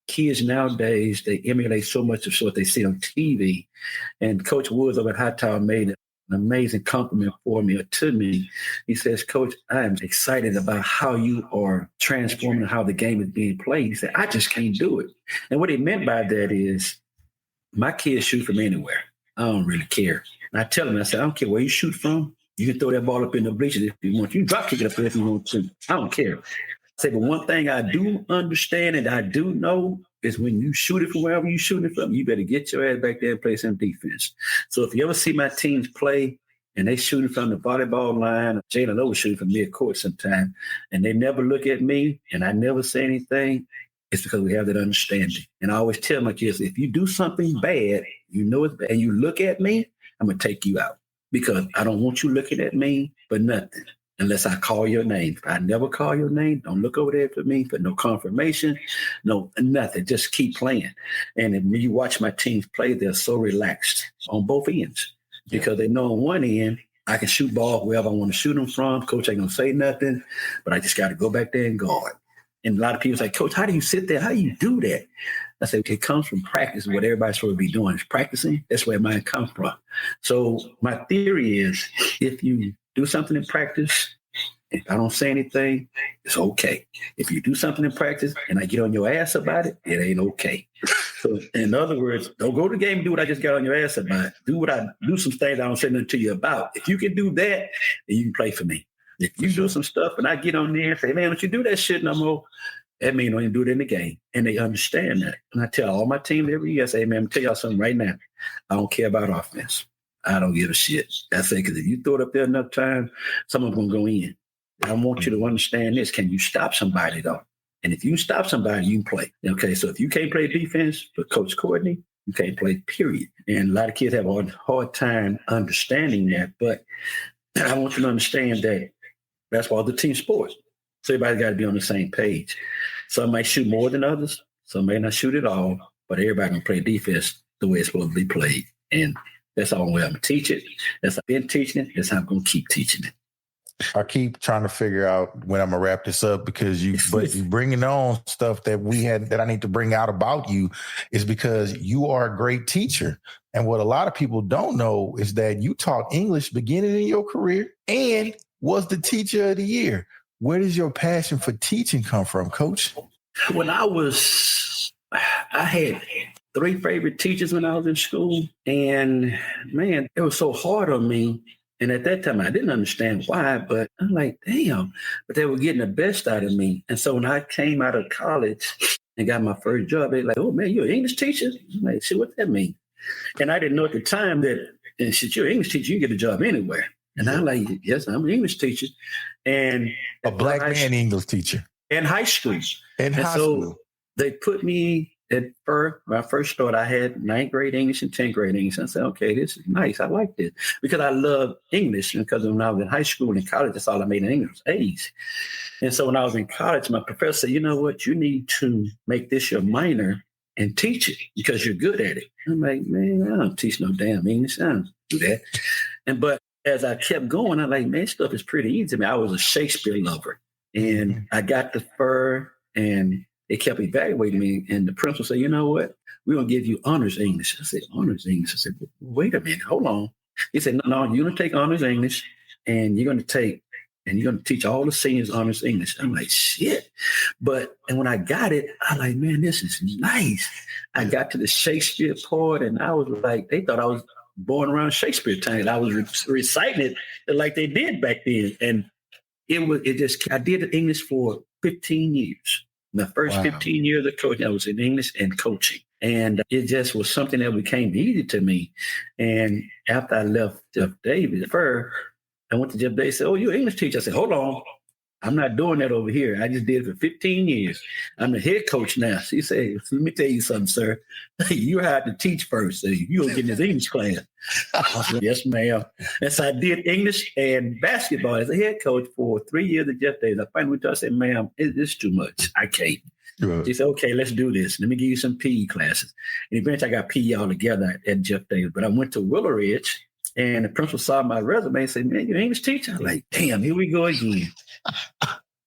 kids nowadays, they emulate so much of what they see on TV. And Coach Woods over at Hightower made an amazing compliment for me or to me. He says, Coach, I am excited about how you are transforming how the game is being played. He said, I just can't do it. And what he meant by that is my kids shoot from anywhere. I don't really care. And I tell them, I say, I don't care where you shoot from. You can throw that ball up in the bleachers if you want. You can drop kick it up there if you want to. I don't care. I say, but one thing I do understand and I do know is when you shoot it from wherever you shoot it from, you better get your ass back there and play some defense. So if you ever see my teams play and they shooting from the volleyball line, Jalen always shooting from mid-court sometime, and they never look at me and I never say anything, it's because we have that understanding. And I always tell my kids, if you do something bad, you know it's bad, and you look at me, I'm going to take you out because I don't want you looking at me for nothing unless I call your name. If I never call your name, don't look over there for me for no confirmation, no nothing. Just keep playing. And when you watch my teams play, they're so relaxed on both ends because they know on one end, I can shoot ball wherever I want to shoot them from. Coach ain't going to say nothing, but I just got to go back there and guard. And a lot of people say, Coach, how do you sit there? How do you do that? I say, it comes from practice. What everybody's supposed to be doing is practicing. That's where mine comes from. So my theory is if you do something in practice, if I don't say anything, it's okay. If you do something in practice and I get on your ass about it, it ain't okay. So in other words, don't go to the game and do what I just got on your ass about. Do some things I don't say nothing to you about. If you can do that, then you can play for me. If you do some stuff and I get on there and say, man, don't you do that shit no more, that means you don't even do it in the game. And they understand that. And I tell all my team every year, I say, man, I'm going to tell y'all something right now. I don't care about offense. I don't give a shit. I say, because if you throw it up there enough time, someone's going to go in. I want you to understand this. Can you stop somebody, though? And if you stop somebody, you can play. Okay, so if you can't play defense for Coach Courtney, you can't play, period. And a lot of kids have a hard time understanding that. But I want you to understand that that's why the team sports. So everybody's got to be on the same page. Some might shoot more than others. Some may not shoot at all. But everybody can play defense the way it's supposed to be played. And that's the only way I'm going to teach it. That's how I've been teaching it. That's how I'm going to keep teaching it. I keep trying to figure out when I'm gonna wrap this up because you bringing on stuff that I need to bring out about you is because you are a great teacher. And what a lot of people don't know is that you taught English beginning in your career and was the teacher of the year. Where does your passion for teaching come from, Coach? When I had 3 favorite teachers when I was in school, and man, it was so hard on me. And at that time, I didn't understand why, but I'm like, damn, but they were getting the best out of me. And so when I came out of college and got my first job, they were like, oh, man, you're an English teacher? I'm like, shit, what that mean? And I didn't know at the time that, and shit, you're an English teacher, you get a job anywhere. And I'm like, yes, I'm an English teacher. And a black man English teacher. In high school. So they put me at first, when I first started, I had 9th grade English and 10th grade English. I said, okay, this is nice. I like this because I love English. And because when I was in high school and college, that's all I made in English, A's. And so when I was in college, my professor said, you know what, you need to make this your minor and teach it because you're good at it. I'm like, man, I don't teach no damn English. I don't do that. But as I kept going, I'm like, man, stuff is pretty easy. I was a Shakespeare lover. And I got the fur and they kept evaluating me, and the principal said, you know what? We're going to give you honors English. I said, honors English? I said, wait a minute, hold on. He said, no, you're going to take honors English, and you're going to teach all the seniors honors English. I'm like, shit. And when I got it, I'm like, man, this is nice. I got to the Shakespeare part, and I was like, they thought I was born around Shakespeare time. I was reciting it like they did back then. And I did English for 15 years. My first 15 years of coaching, I was in English and coaching. And it just was something that became easy to me. And after I left Jeff Davis, I went to Jeff Davis and said, oh, you're an English teacher. I said, hold on. I'm not doing that over here. I just did it for 15 years. I'm the head coach now. She said, let me tell you something, sir. You had to teach first. So you don't get in this English class. I said, yes, ma'am. And so I did English and basketball as a head coach for 3 years at Jeff Davis. I finally went to her and said, ma'am, it's too much. I can't. Right. She said, okay, let's do this. Let me give you some PE classes. And eventually I got PE all together at Jeff Davis. But I went to Willow Ridge. And the principal saw my resume and said, man, you're an English teacher? I'm like, damn, here we go again.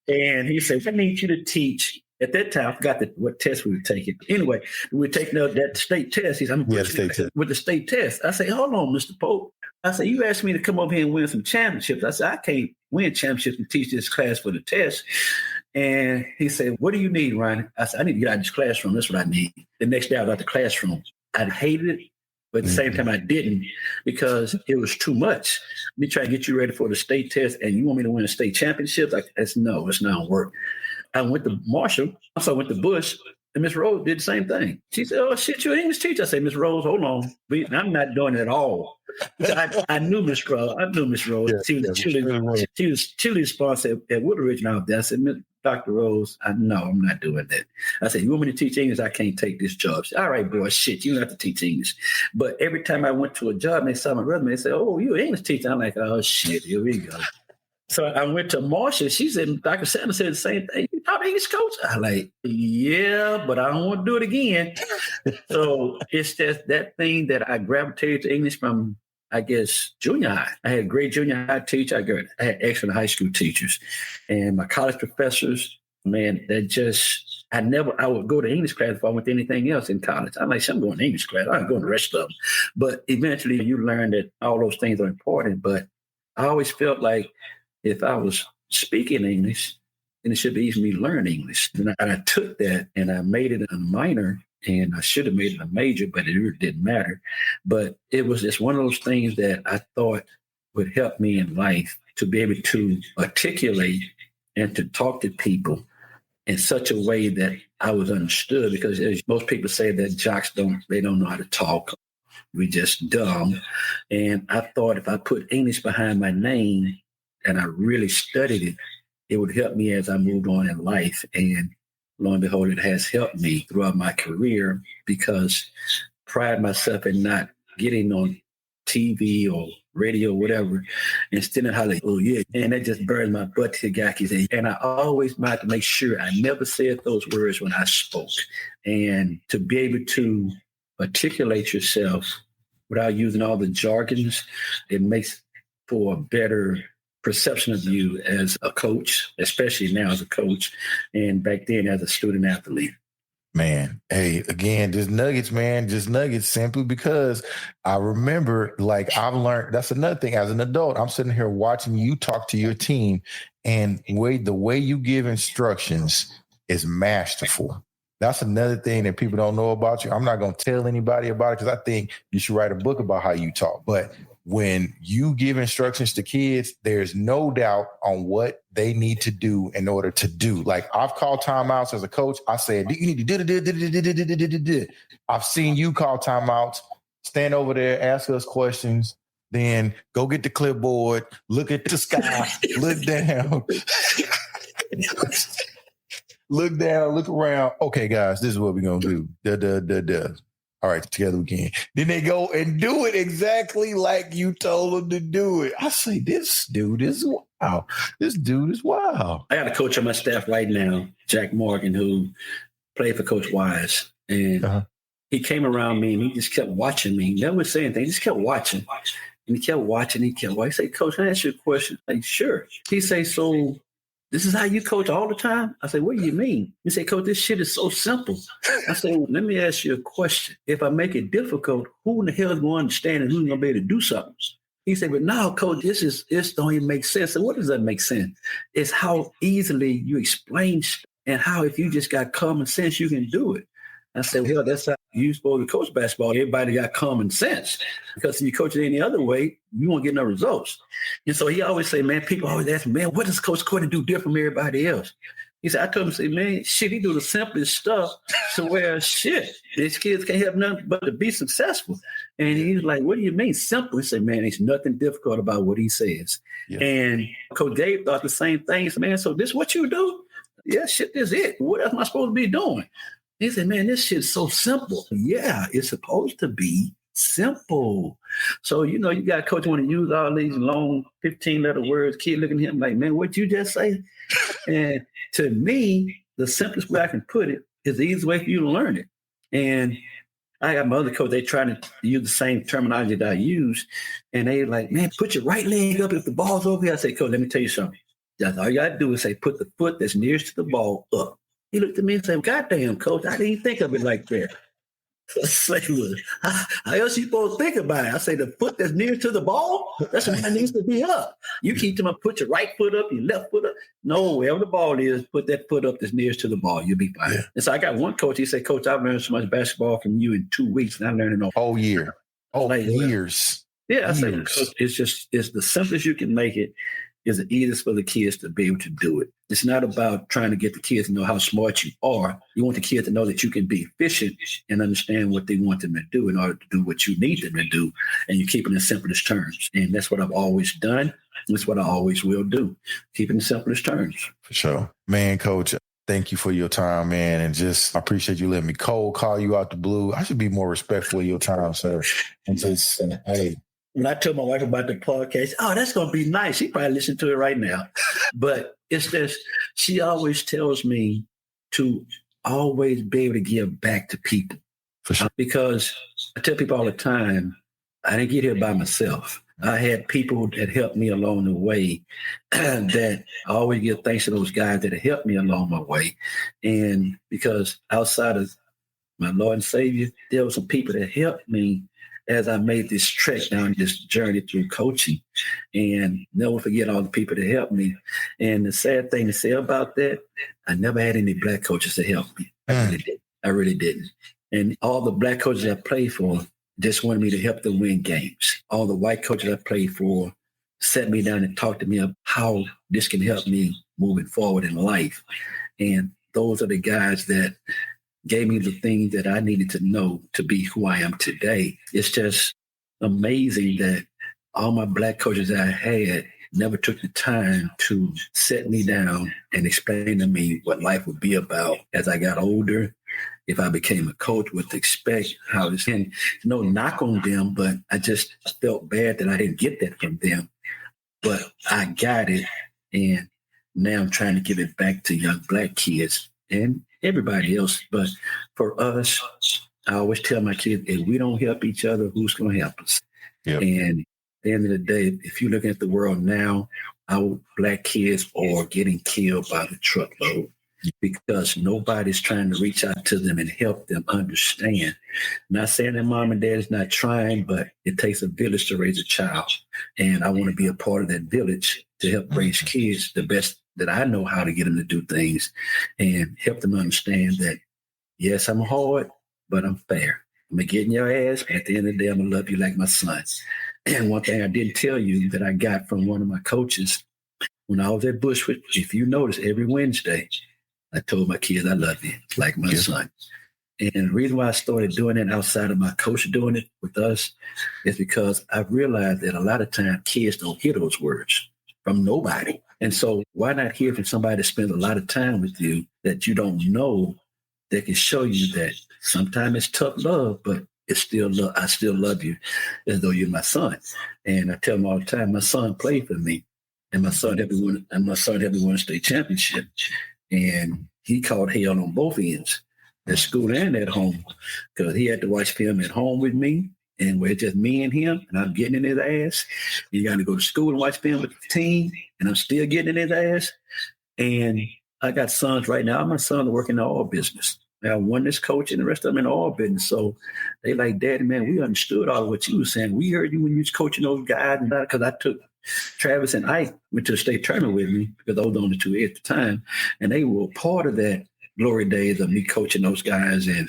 And he said, I need you to teach. At that time, I forgot what test we were taking. Anyway, we were taking that state test. He said, I'm with the state test. I said, hold on, Mr. Pope. I said, you asked me to come over here and win some championships. I said, I can't win championships and teach this class for the test. And he said, what do you need, Ronnie? I said, I need to get out of this classroom. That's what I need. The next day I was out the classroom. I hated it. But at the same time, I didn't because it was too much. Me trying to get you ready for the state test and you want me to win a state championship? Like, it's not going to work. I went to Marshall. Also, I went to Bush. And Miss Rose did the same thing. She said, "Oh, shit, you're an English teacher." I said, "Miss Rose, hold on. I'm not doing it at all." I knew Miss Rose. Yeah, she was cheerleading sponsor at Willow Ridge. Now, I said, "Dr. Rose, I'm not doing that." I said, "You want me to teach English? I can't take this job." She said, "All right, boy, shit, you don't have to teach English." But every time I went to a job and they saw my resume, they said, "Oh, you're an English teacher." I'm like, "Oh, shit, here we go." So I went to Marcia. She said, Dr. Sanders said the same thing. "You taught English, coach?" I'm like, "Yeah, but I don't want to do it again." So it's just that thing that I gravitated to English from, I guess, junior high. I had a great junior high teacher. I had excellent high school teachers. And my college professors, man, I would go to English class if I went to anything else in college. I'm like, I'm going to English class. I'm going to the rest of them. But eventually you learn that all those things are important. But I always felt like if I was speaking English, then it should be easy for me to learn English. And I took that and I made it a minor, and I should have made it a major, but it really didn't matter. But it was just one of those things that I thought would help me in life to be able to articulate and to talk to people in such a way that I was understood. Because as most people say that jocks don't know how to talk. We just dumb. And I thought if I put English behind my name, and I really studied it, it would help me as I moved on in life. And lo and behold, it has helped me throughout my career because I pride myself in not getting on TV or radio or whatever and standing hollering, "Oh, yeah." And that just burns my butt to Gaki. And I always tried to make sure I never said those words when I spoke. And to be able to articulate yourself without using all the jargons, it makes for a better perception of you as a coach, especially now as a coach, and back then as a student athlete. Man, hey, again, just nuggets, simply because I remember, like, I've learned, that's another thing. As an adult, I'm sitting here watching you talk to your team, and the way you give instructions is masterful. That's another thing that people don't know about you. I'm not going to tell anybody about it because I think you should write a book about how you talk. But when you give instructions to kids, there's no doubt on what they need to do in order to do. Like, I've called timeouts as a coach. I said, "You need to do." I've seen you call timeouts, stand over there, ask us questions, then go get the clipboard, look at the sky, look down, look around. "Okay, guys, this is what we're going to do. All right, together we can." Then they go and do it exactly like you told them to do it. I say, this dude is wow. This dude is wow. I got a coach on my staff right now, Jack Morgan, who played for Coach Wise. And he came around me and he just kept watching me. He never said anything. He just kept watching. And he kept watching. He said, "Coach, can I ask you a question?" Like, "Sure." He say, "So this is how you coach all the time?" I said, "What do you mean?" He said, "Coach, this shit is so simple." I said, "Well, let me ask you a question. If I make it difficult, who in the hell is going to understand and who's going to be able to do something?" He said, "But no, Coach, this don't even make sense." And what does that make sense? It's how easily you explain stuff and how if you just got common sense, you can do it. I said, "Well, that's how you're supposed to coach basketball. Everybody got common sense. Because if you coach it any other way, you won't get no results." And so he always say, man, people always ask me, "Man, what does Coach Courtney do different from everybody else?" He said, I told him, say, "Man, shit, he do the simplest stuff to where shit, these kids can't have nothing but to be successful." And he's like, "What do you mean simple?" He said, "Man, there's nothing difficult about what he says." Yeah. And Coach Dave thought the same thing. He said, "Man, so this what you do?" "Yeah, shit, this is it. What else am I supposed to be doing?" He said, "Man, this shit's so simple." Yeah, it's supposed to be simple. So, you got coach want to use all these long 15-letter words. Kid looking at him like, "Man, what you just say?" And to me, the simplest way I can put it is the easiest way for you to learn it. And I got my other coach, they trying to use the same terminology that I use. And they like, "Man, put your right leg up if the ball's over here." I say, "Coach, let me tell you something. That's all you got to do is say, put the foot that's nearest to the ball up." He looked at me and said, "Goddamn, Coach, I didn't even think of it like that." I say, "Look, how else you supposed to think about it?" I say, "The foot that's near to the ball, that's what it needs to be up. You keep them up, put your right foot up, your left foot up. No, wherever the ball is, put that foot up that's nearest to the ball. You'll be fine." Yeah. And so I got one coach, he said, "Coach, I've learned so much basketball from you in 2 weeks, and I learned it all whole year." Oh, like, years. Yeah, I say Years. it's the simplest you can make it is the easiest for the kids to be able to do it. It's not about trying to get the kids to know how smart you are. You want the kids to know that you can be efficient and understand what they want them to do in order to do what you need them to do. And you keep it in the simplest terms. And that's what I've always done. That's what I always will do. Keep it in the simplest terms. For sure. Man, Coach, thank you for your time, man. And I appreciate you letting me cold call you out the blue. I should be more respectful of your time, sir. And just, hey. When I told my wife about the podcast, oh, that's going to be nice. She probably listen to it right now. But it's just, she always tells me to always be able to give back to people. For sure. Because I tell people all the time, I didn't get here by myself. I had people that helped me along the way that I always give thanks to those guys that have helped me along my way. And because outside of my Lord and Savior, there were some people that helped me as I made this trek down this journey through coaching, and never forget all the people that helped me. And the sad thing to say about that, I never had any black coaches to help me. I really didn't. And all the black coaches I played for just wanted me to help them win games. All the white coaches I played for sat me down and talked to me about how this can help me moving forward in life. And those are the guys that gave me the things that I needed to know to be who I am today. It's just amazing that all my black coaches that I had never took the time to sit me down and explain to me what life would be about as I got older. If I became a coach, what to expect, how this, and no knock on them, but I just felt bad that I didn't get that from them. But I got it, and now I'm trying to give it back to young black kids and everybody else. But for us, I always tell my kids, if we don't help each other, who's going to help us? Yep. And at the end of the day, if you look at the world now, our black kids are getting killed by the truckload because nobody's trying to reach out to them and help them understand. Not saying that mom and dad is not trying, but it takes a village to raise a child. And I want to be a part of that village to help raise kids the best that I know how to get them to do things and help them understand that, yes, I'm hard, but I'm fair. I'm going to get in your ass, but at the end of the day, I'm going to love you like my son. And one thing I didn't tell you that I got from one of my coaches, when I was at Bushwick, if you notice, every Wednesday, I told my kids, I love you like my son. And the reason why I started doing it outside of my coach doing it with us is because I realized that a lot of times kids don't hear those words from nobody. And so why not hear from somebody that spends a lot of time with you that you don't know, that can show you that sometimes it's tough love, but it's still love. I still love you as though you're my son. And I tell them all the time, my son played for me, and my son helped me win a state championship. And he caught hell on both ends, at school and at home, because he had to watch film at home with me. And we're just me and him, and I'm getting in his ass. You got to go to school and watch film with the team, and I'm still getting in his ass. And I got sons right now. My son working in the oil business. Now, one is coaching, the rest of them in the oil business. So they like, Daddy, man, we understood all of what you were saying. We heard you when you was coaching those guys. And because I took Travis and Ike went to the state tournament with me because I was the only two at the time. And they were part of that glory days of me coaching those guys and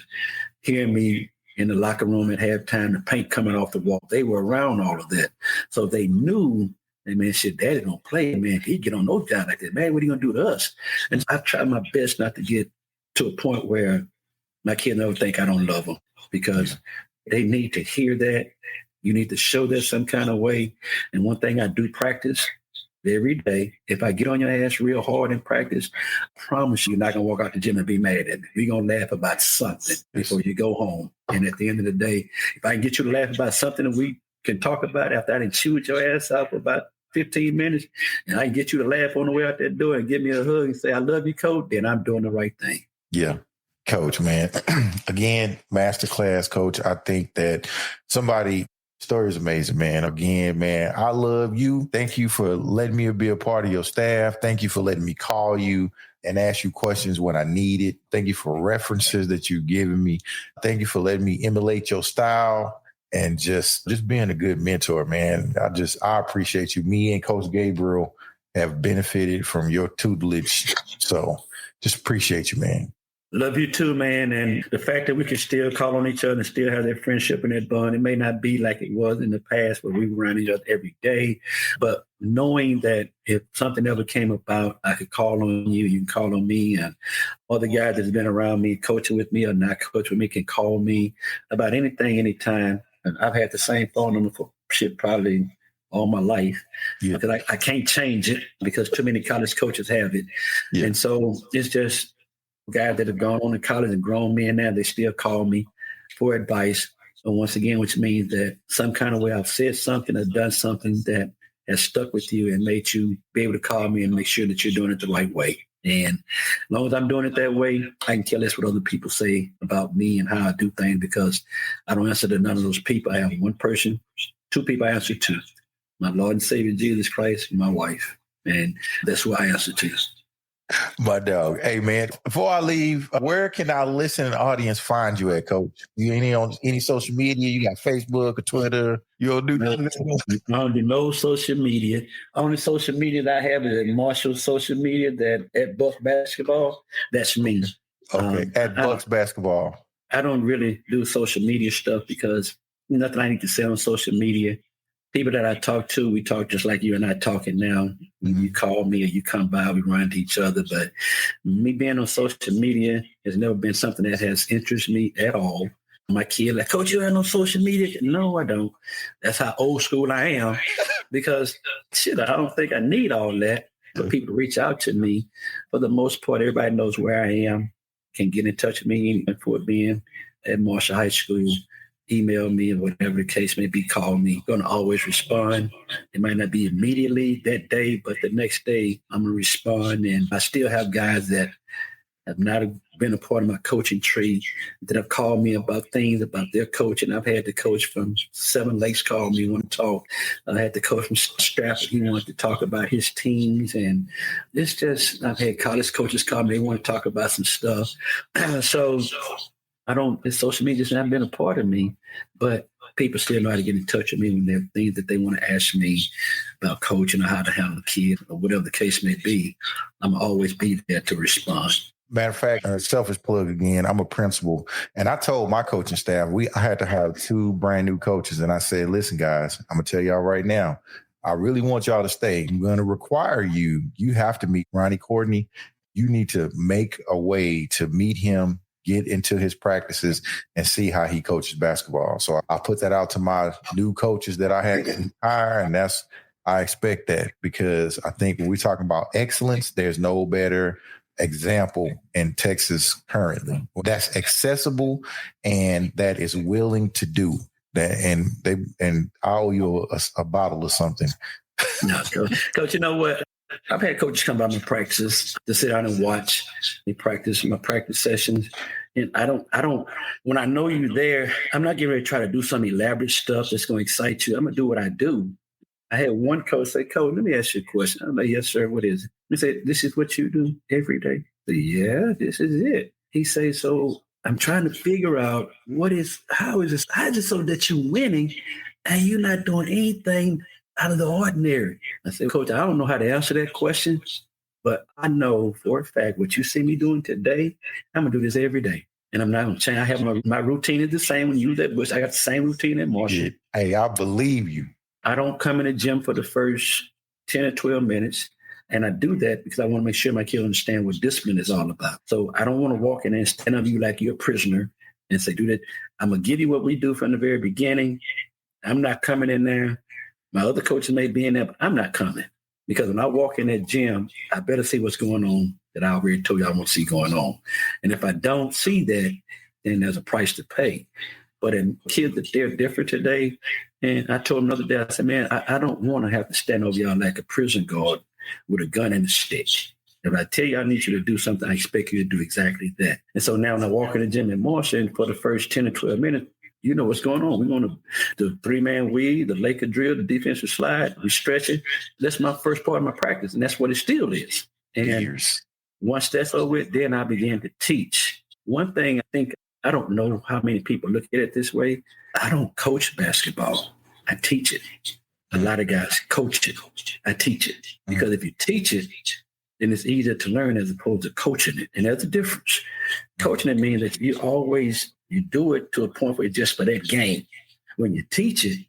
hearing me in the locker room at halftime, the paint coming off the wall. They were around all of that. So they knew, hey, man, shit, Daddy don't play, man. He get on those guys like that. Man, what are you going to do to us? And I try my best not to get to a point where my kids never think I don't love them, because they need to hear that. You need to show that some kind of way. And one thing I do practice every day, if I get on your ass real hard in practice, I promise you're not going to walk out the gym and be mad at me. We're going to laugh about something before you go home. And at the end of the day, if I can get you to laugh about something that we can talk about after I didn't chewed your ass out for about 15 minutes, and I can get you to laugh on the way out that door and give me a hug and say, I love you, Coach, then I'm doing the right thing. Yeah. Coach, man. Again, masterclass, Coach. I think that story is amazing, man. Again, man, I love you. Thank you for letting me be a part of your staff. Thank you for letting me call you and ask you questions when I need it. Thank you for references that you've given me. Thank you for letting me emulate your style and just being a good mentor, man. I appreciate you. Me and Coach Gabriel have benefited from your tutelage. So just appreciate you, man. Love you too, man. And the fact that we can still call on each other and still have that friendship and that bond, it may not be like it was in the past where we were around each other every day, but knowing that if something ever came about, I could call on you, you can call on me, and other guys that's been around me, coaching with me or not coaching with me, can call me about anything, anytime. And I've had the same phone number for probably all my life, because I can't change it because too many college coaches have it. Yeah. And so it's just guys that have gone on to college and grown men now, they still call me for advice. And once again, which means that some kind of way I've said something or done something that has stuck with you and made you be able to call me and make sure that you're doing it the right way. And as long as I'm doing it that way, I can care less what other people say about me and how I do things, because I don't answer to none of those people. I have one person, two people I answer to: my Lord and Savior, Jesus Christ, and my wife. And that's who I answer to. My dog. Hey, man, before I leave, where can our listening audience find you at, Coach? You on any social media? You got Facebook or Twitter? You don't do nothing? I don't do no social media. Only social media that I have is at Marshall social media, that at Bucks Basketball. That's me. Okay, at Bucks Basketball. I don't really do social media stuff because nothing I need to say on social media. People that I talk to, we talk just like you and I talking now. You call me or you come by, we run into each other. But me being on social media has never been something that has interested me at all. My kid like, Coach, you ain't on social media? No, I don't. That's how old school I am, because I don't think I need all that. But people reach out to me. For the most part, everybody knows where I am, can get in touch with me for being at Marshall High School. Email me or whatever the case may be, call me. Going to always respond. It might not be immediately that day, but the next day I'm going to respond. And I still have guys that have not been a part of my coaching tree that have called me about things about their coaching. I've had the coach from Seven Lakes call me, want to talk. I had the coach from Stratford. He wanted to talk about his teams. And it's just, I've had college coaches call me. They want to talk about some stuff. So social media's not been a part of me, but people still know how to get in touch with me when there are things that they want to ask me about coaching or how to handle a kid or whatever the case may be. I'm always be there to respond. Matter of fact, selfish plug again, I'm a principal. And I told my coaching staff, I had to have 2 brand new coaches. And I said, listen, guys, I'm going to tell y'all right now, I really want y'all to stay. I'm going to require you have to meet Ronnie Courtney. You need to make a way to meet him, get into his practices, and see how he coaches basketball. So I put that out to my new coaches that I had to hire, and I expect that, because I think when we're talking about excellence, there's no better example in Texas currently that's accessible and that is willing to do that. And I owe you a bottle of something. No, Coach, you know what? I've had coaches come by my practices to sit down and watch me practice, my practice sessions. And I don't, when I know you're there, I'm not getting ready to try to do some elaborate stuff that's going to excite you. I'm going to do what I do. I had one coach say, Coach, let me ask you a question. I'm like, yes, sir. What is it? He said, this is what you do every day. I said, yeah, this is it. He said, so I'm trying to figure out how is it so that you're winning and you're not doing anything out of the ordinary? I said, Coach, I don't know how to answer that question, but I know for a fact what you see me doing today, I'm going to do this every day. And I'm not going to change. I have my routine is the same when you was at Bush. I got the same routine at Marshall. Hey, I believe you. I don't come in the gym for the first 10 or 12 minutes. And I do that because I want to make sure my kids understand what discipline is all about. So I don't want to walk in there and stand up you like you're a prisoner and say, do that. I'm going to give you what we do from the very beginning. I'm not coming in there. My other coaches may be in there, but I'm not coming. Because when I walk in that gym, I better see what's going on that I already told you I want to see going on. And if I don't see that, then there's a price to pay. But in kids that they're different today, and I told them the other day, I said, man, I don't want to have to stand over y'all like a prison guard with a gun and a stick. If I tell you I need you to do something, I expect you to do exactly that. And so now when I walk in the gym in Marshall, and for the first 10 or 12 minutes, you know what's going on. We're going to the 3-man weave, the Laker drill, the defensive slide, we stretch it. That's my first part of my practice, and that's what it still is. And once that's over with, then I began to teach. One thing I don't know how many people look at it this way. I don't coach basketball. I teach it. A lot of guys coach it. I teach it. Because if you teach it, and it's easier to learn as opposed to coaching it. And there's a difference. Coaching it means that you do it to a point where it's just for that game. When you teach it,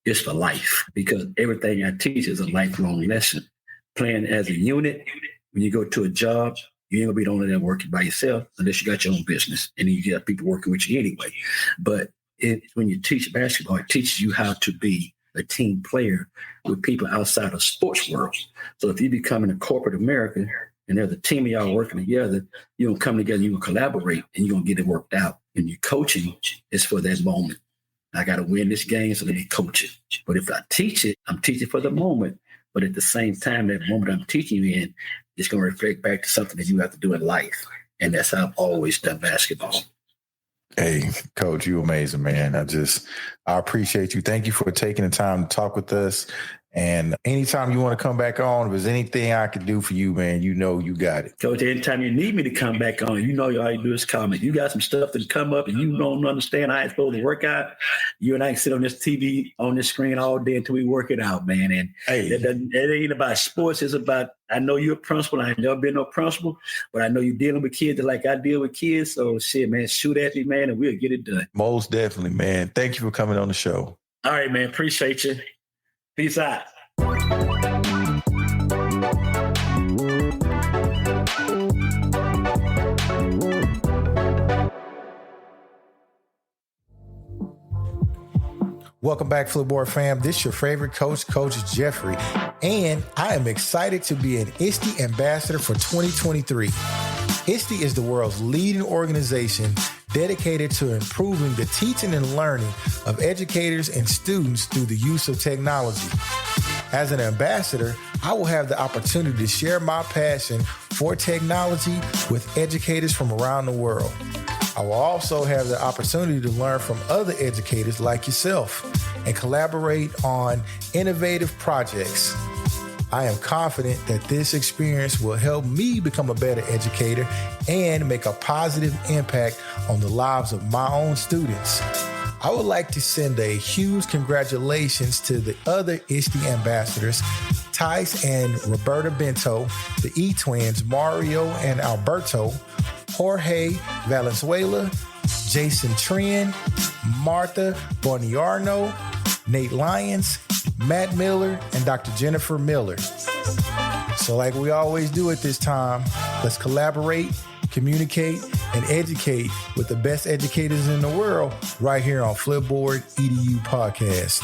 it's for life, because everything I teach is a lifelong lesson. Playing as a unit, when you go to a job, you ain't gonna be the only one working by yourself unless you got your own business, and then you got people working with you anyway. But when you teach basketball, it teaches you how to be a team player with people outside of sports world. So if you become in a corporate America and there's a team of y'all working together, you're gonna come together, you're gonna collaborate, and you're gonna get it worked out. And your coaching is for that moment. I got to win this game, so let me coach it. But if I teach it, I'm teaching for the moment. But at the same time, that moment I'm teaching you in, it's going to reflect back to something that you have to do in life. And that's how I've always done basketball. Hey, Coach, you amazing, man. I appreciate you. Thank you for taking the time to talk with us. And anytime you want to come back on, if there's anything I can do for you, man, you know you got it. Coach, anytime you need me to come back on, you know all you do is comment. You got some stuff that come up and you don't understand how it's supposed to work out. You and I can sit on this TV, on this screen all day until we work it out, man. And it ain't about sports. It's about, I know you're a principal. I ain't never been no principal, but I know you're dealing with kids like I deal with kids. So shit, man, shoot at me, man, and we'll get it done. Most definitely, man. Thank you for coming on the show. All right, man. Appreciate you. Peace out. Welcome back, Flipboard fam. This is your favorite coach, Coach Jeffrey, and I am excited to be an ISTE ambassador for 2023. ISTE is the world's leading organization dedicated to improving the teaching and learning of educators and students through the use of technology. As an ambassador, I will have the opportunity to share my passion for technology with educators from around the world. I will also have the opportunity to learn from other educators like yourself and collaborate on innovative projects. I am confident that this experience will help me become a better educator and make a positive impact on the lives of my own students. I would like to send a huge congratulations to the other ISTE ambassadors, Tice and Roberta Bento, the E-twins, Mario and Alberto, Jorge Valenzuela, Jason Trin, Martha Boniarno, Nate Lyons, Matt Miller, and Dr. Jennifer Miller. So like we always do at this time, let's collaborate, communicate, and educate with the best educators in the world right here on Flipboard EDU Podcast.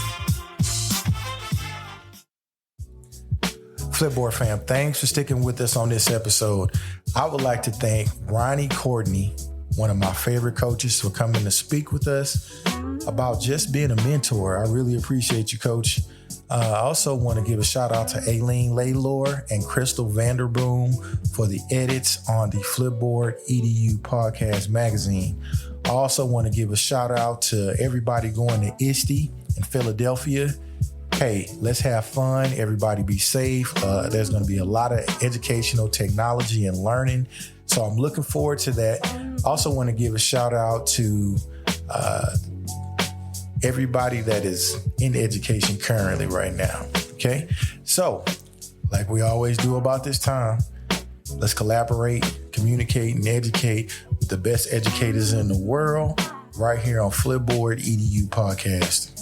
Flipboard fam, thanks for sticking with us on this episode. I would like to thank Ronnie Courtney, one of my favorite coaches, for coming to speak with us about just being a mentor. I really appreciate you, Coach. I also want to give a shout out to Aileen Laylor and Crystal Vanderboom for the edits on the Flipboard EDU Podcast magazine. I also want to give a shout out to everybody going to ISTE in Philadelphia. Hey, let's have fun. Everybody be safe. There's going to be a lot of educational technology and learning. So I'm looking forward to that. Also want to give a shout out to everybody that is in education currently right now. Okay. So like we always do about this time, let's collaborate, communicate, and educate with the best educators in the world right here on Flipboard EDU Podcast.